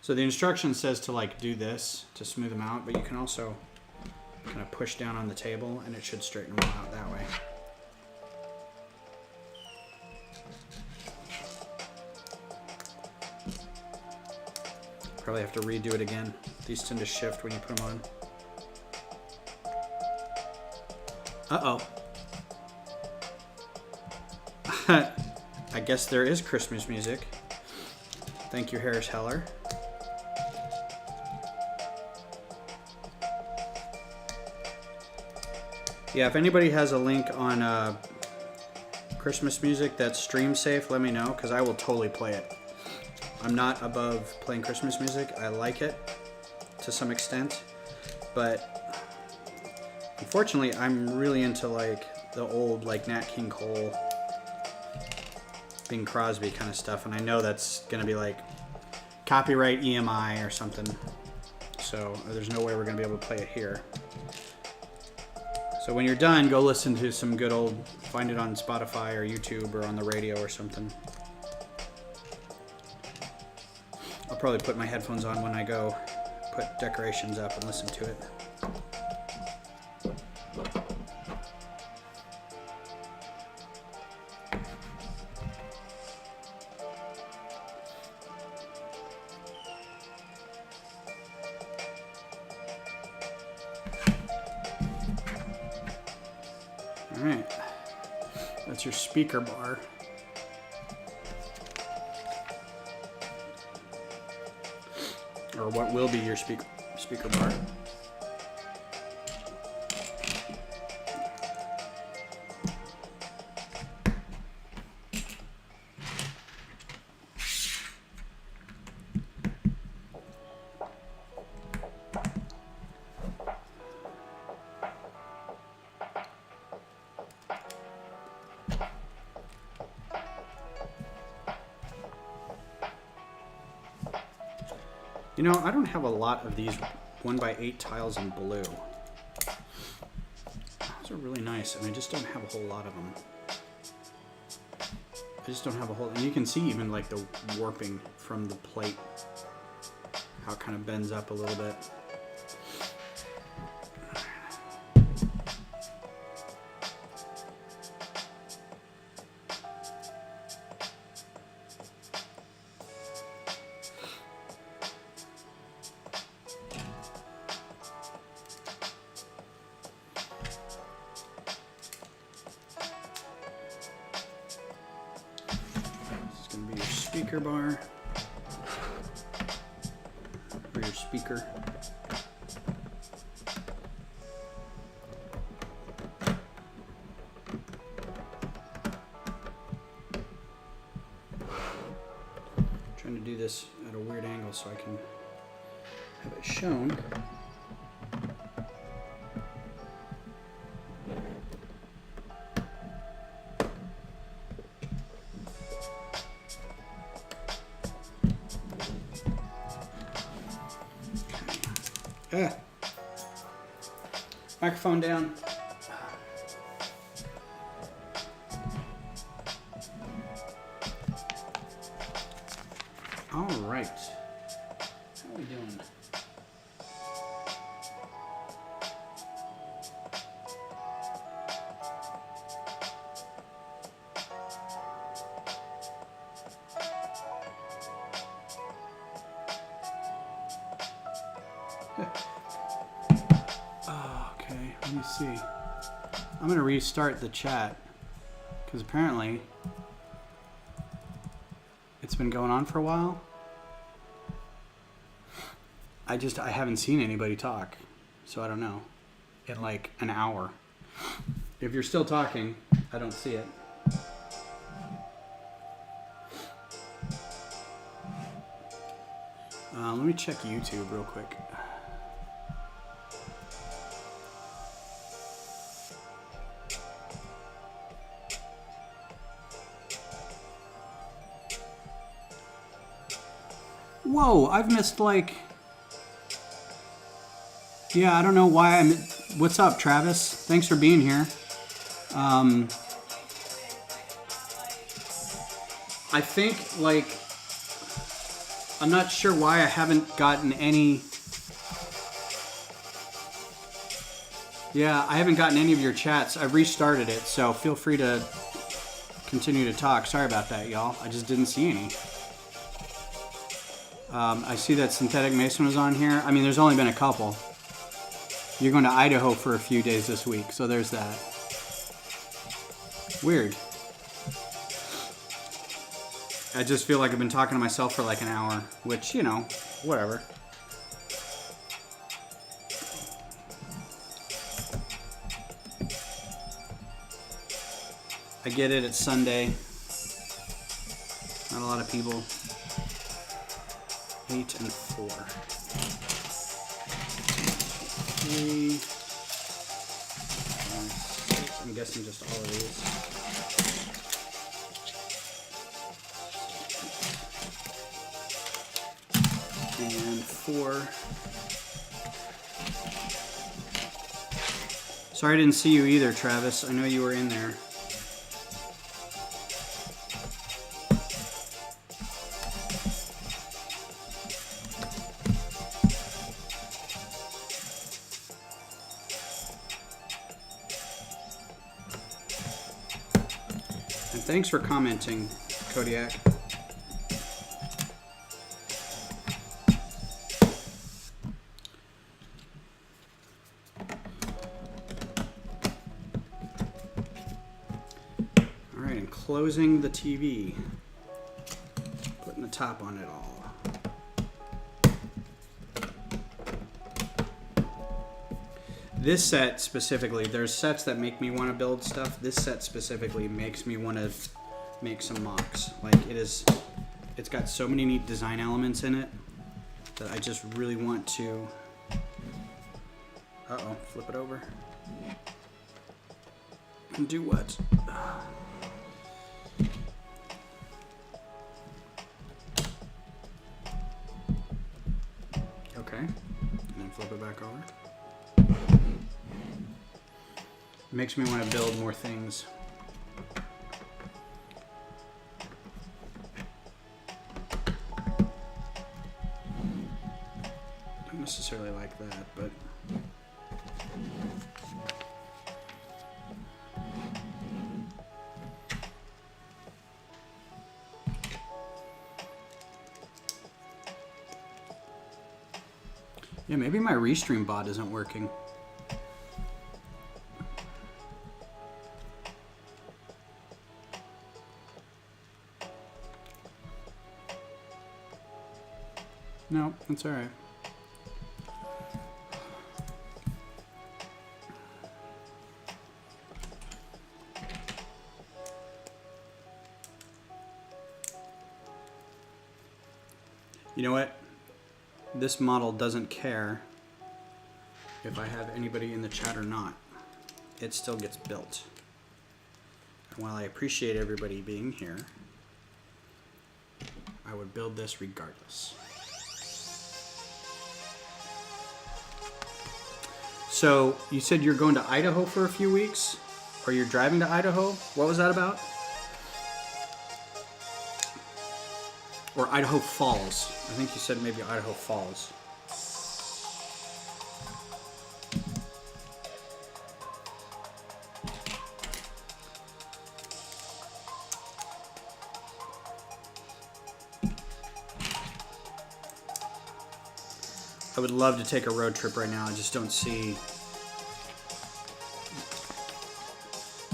So the instruction says to like do this to smooth them out, but you can also kind of push down on the table and it should straighten them out that way. Probably have to redo it again. These tend to shift when you put them on. Uh-oh. I guess there is Christmas music. Thank you, Harris Heller. Yeah, if anybody has a link on Christmas music that's stream safe, let me know, because I will totally play it. I'm not above playing Christmas music. I like it to some extent, but unfortunately, I'm really into like the old like Nat King Cole Bing Crosby kind of stuff, and I know that's gonna be like copyright EMI or something. So there's no way we're gonna be able to play it here. So when you're done, go listen to some good old, find it on Spotify or YouTube or on the radio or something. I'll probably put my headphones on when I go put decorations up and listen to it. All right, that's your speaker bar. Or what will be your speaker bar. You know, I don't have a lot of these 1x8 tiles in blue. Those are really nice, and I just don't have a whole lot of them. I just don't have a whole, and you can see even like the warping from the plate, how it kind of bends up a little bit. Speaker bar for your speaker. Trying to do this at a weird angle so I can have it shown. Microphone down. All right. How are we doing? Okay, let me see. I'm gonna restart the chat because apparently it's been going on for a while. I haven't seen anybody talk, so I don't know. In like an hour. If you're still talking, I don't see it. Let me check YouTube real quick. Whoa, I've missed like... Yeah, I don't know why I'm... What's up, Travis? Thanks for being here. I think, like... I'm not sure why I haven't gotten any... Yeah, I haven't gotten any of your chats. I've restarted it, so feel free to continue to talk. Sorry about that, y'all. I just didn't see any. I see that Synthetic Mason was on here. I mean, there's only been a couple. You're going to Idaho for a few days this week, so there's that. Weird. I just feel like I've been talking to myself for like an hour, which, you know, whatever. I get it, it's Sunday. Not a lot of people. 8 and 4. 3. 5, 6. I'm guessing just all of these. and 4. Sorry I didn't see you either, Travis. I know you were in there. And thanks for commenting, Kodiak. Closing the TV, putting the top on it all. This set specifically, there's sets that make me want to build stuff. This set specifically makes me want to make some mocks. Like it's got so many neat design elements in it that I just really want to, flip it over. And do what? Okay, and then flip it back over. Makes me want to build more things. Don't necessarily like that, but yeah, maybe my Restream bot isn't working. No, that's all right. You know what? This model doesn't care if I have anybody in the chat or not. It still gets built. And while I appreciate everybody being here, I would build this regardless. So you said you're going to Idaho for a few weeks, or you're driving to Idaho? What was that about? Or Idaho Falls. I think you said maybe Idaho Falls. I would love to take a road trip right now. I just don't see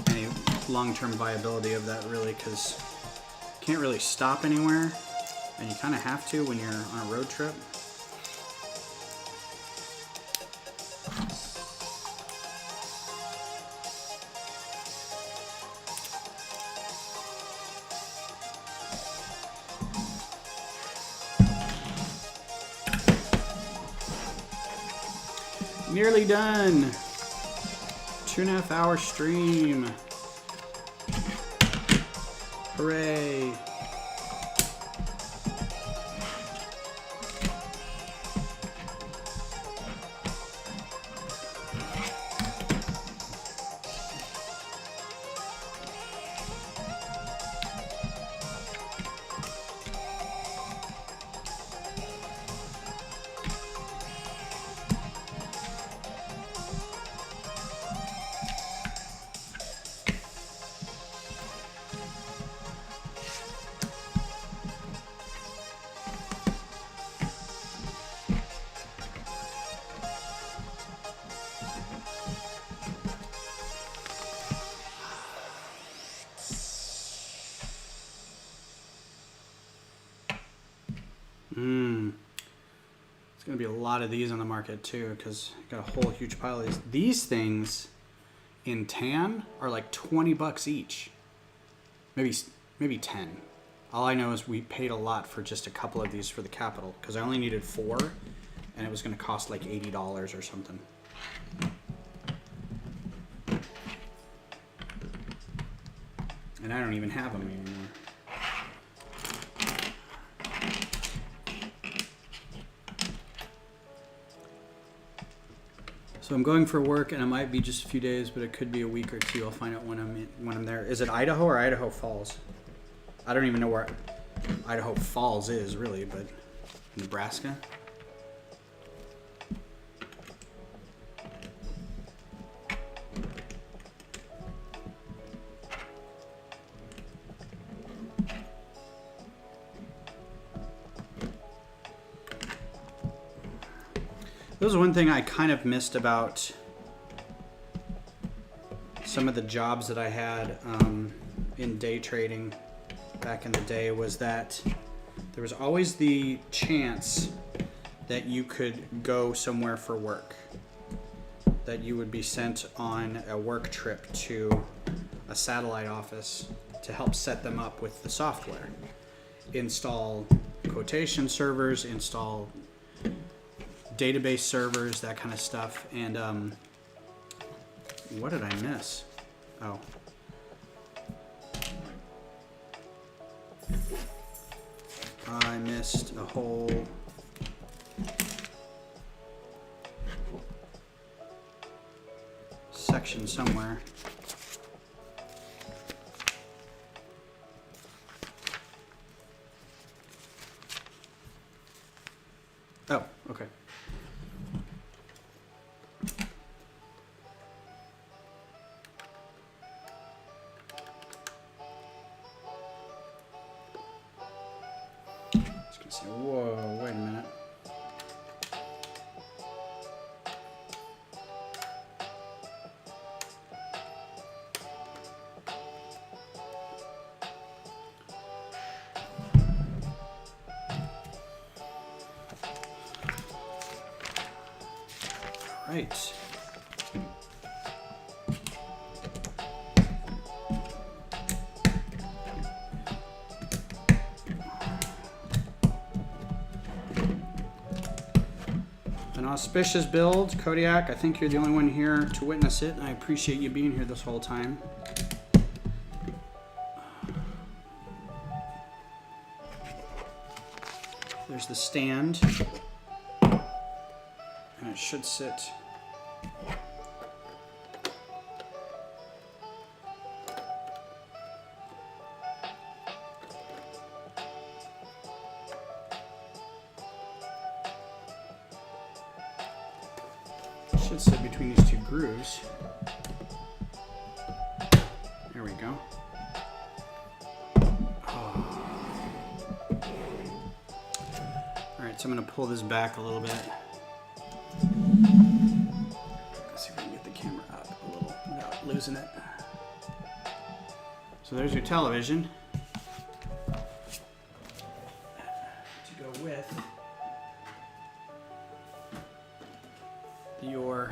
any long-term viability of that really, because you can't really stop anywhere. And you kind of have to when you're on a road trip. Nearly done. 2.5 hour stream. Hooray. There's going to be a lot of these on the market too, because I got a whole huge pile of these. These things in tan are like 20 bucks each. Maybe 10. All I know is we paid a lot for just a couple of these for the Capitol, because I only needed 4 and it was going to cost like $80 or something. And I don't even have them anymore. So I'm going for work, and it might be just a few days, but it could be a week or two. I'll find out when I'm there. Is it Idaho or Idaho Falls? I don't even know where Idaho Falls is, really, but Nebraska. That was one thing I kind of missed about some of the jobs that I had in day trading back in the day, was that there was always the chance that you could go somewhere for work, that you would be sent on a work trip to a satellite office to help set them up with the software, install quotation servers, install database servers, that kind of stuff. And what did I miss? Oh. I missed a whole section somewhere. Oh, okay. Whoa, wait a minute. All right. An auspicious build, Kodiak. I think you're the only one here to witness it, and I appreciate you being here this whole time. There's the stand, and it should sit between these two grooves. There we go. Oh. All right, so I'm going to pull this back a little bit. Let's see if I can get the camera up a little without losing it. So there's your television to go with your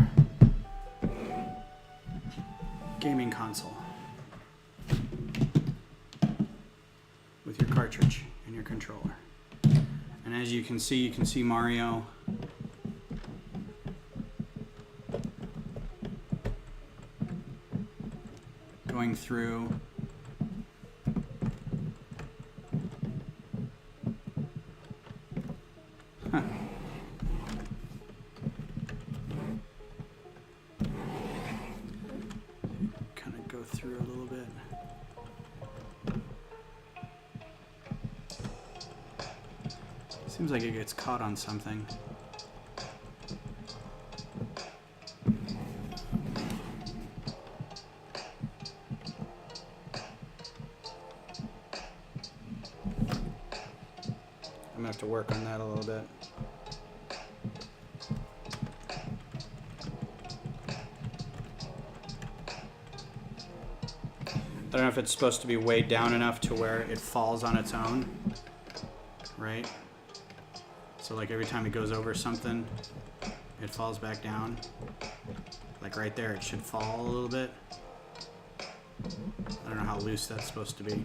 gaming console with your cartridge and your controller. And as you can see Mario going through through a little bit. Seems like it gets caught on something. I'm gonna have to work on that a little bit. I don't know if it's supposed to be weighed down enough to where it falls on its own, right? So like every time it goes over something, it falls back down. Like right there, it should fall a little bit. I don't know how loose that's supposed to be.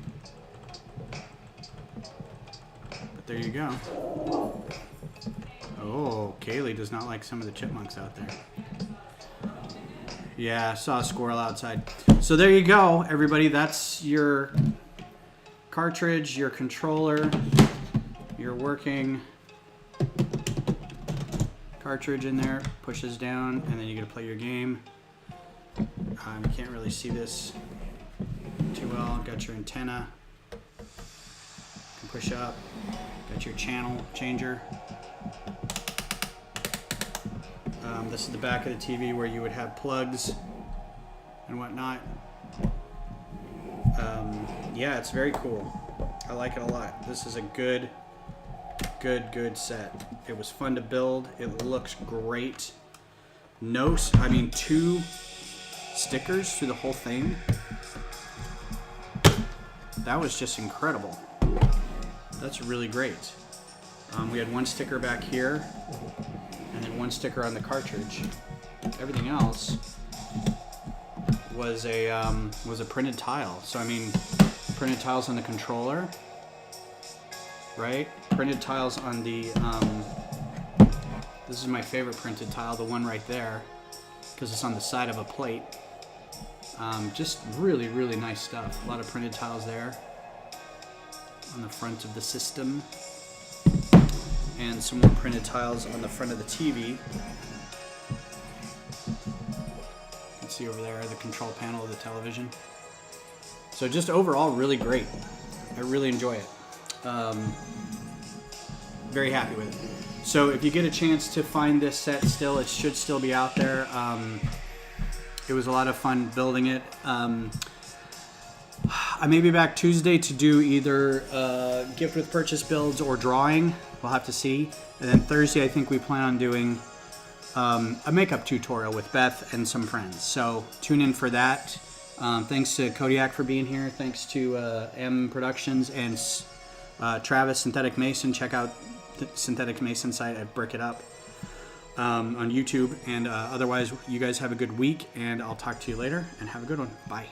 But there you go. Oh, Kaylee does not like some of the chipmunks out there. Yeah, I saw a squirrel outside. So there you go, everybody. That's your cartridge, your controller, your working cartridge in there, pushes down, and then you get to play your game. You can't really see this too well. Got your antenna. You can push up. Got your channel changer. This is the back of the TV where you would have plugs and whatnot. Yeah, it's very cool. I like it a lot. This is a good set. It was fun to build. It looks great. I mean, 2 stickers through the whole thing. That was just incredible. That's really great. We had 1 sticker back here, and then 1 sticker on the cartridge. Everything else was a printed tile. So I mean, printed tiles on the controller, right? Printed tiles on the. This is my favorite printed tile, the one right there, because it's on the side of a plate. Just really nice stuff. A lot of printed tiles there on the front of the system, and some more printed tiles on the front of the TV. You can see over there the control panel of the television. So just overall really great. I really enjoy it. Very happy with it. So if you get a chance to find this set still, it should still be out there. It was a lot of fun building it. I may be back Tuesday to do either gift with purchase builds or drawing. We'll have to see. And then Thursday, I think we plan on doing a makeup tutorial with Beth and some friends. So tune in for that. Thanks to Kodiak for being here. Thanks to M Productions and Travis Synthetic Mason. Check out the Synthetic Mason site at Brick It Up on YouTube. And otherwise, you guys have a good week, and I'll talk to you later, and have a good one. Bye.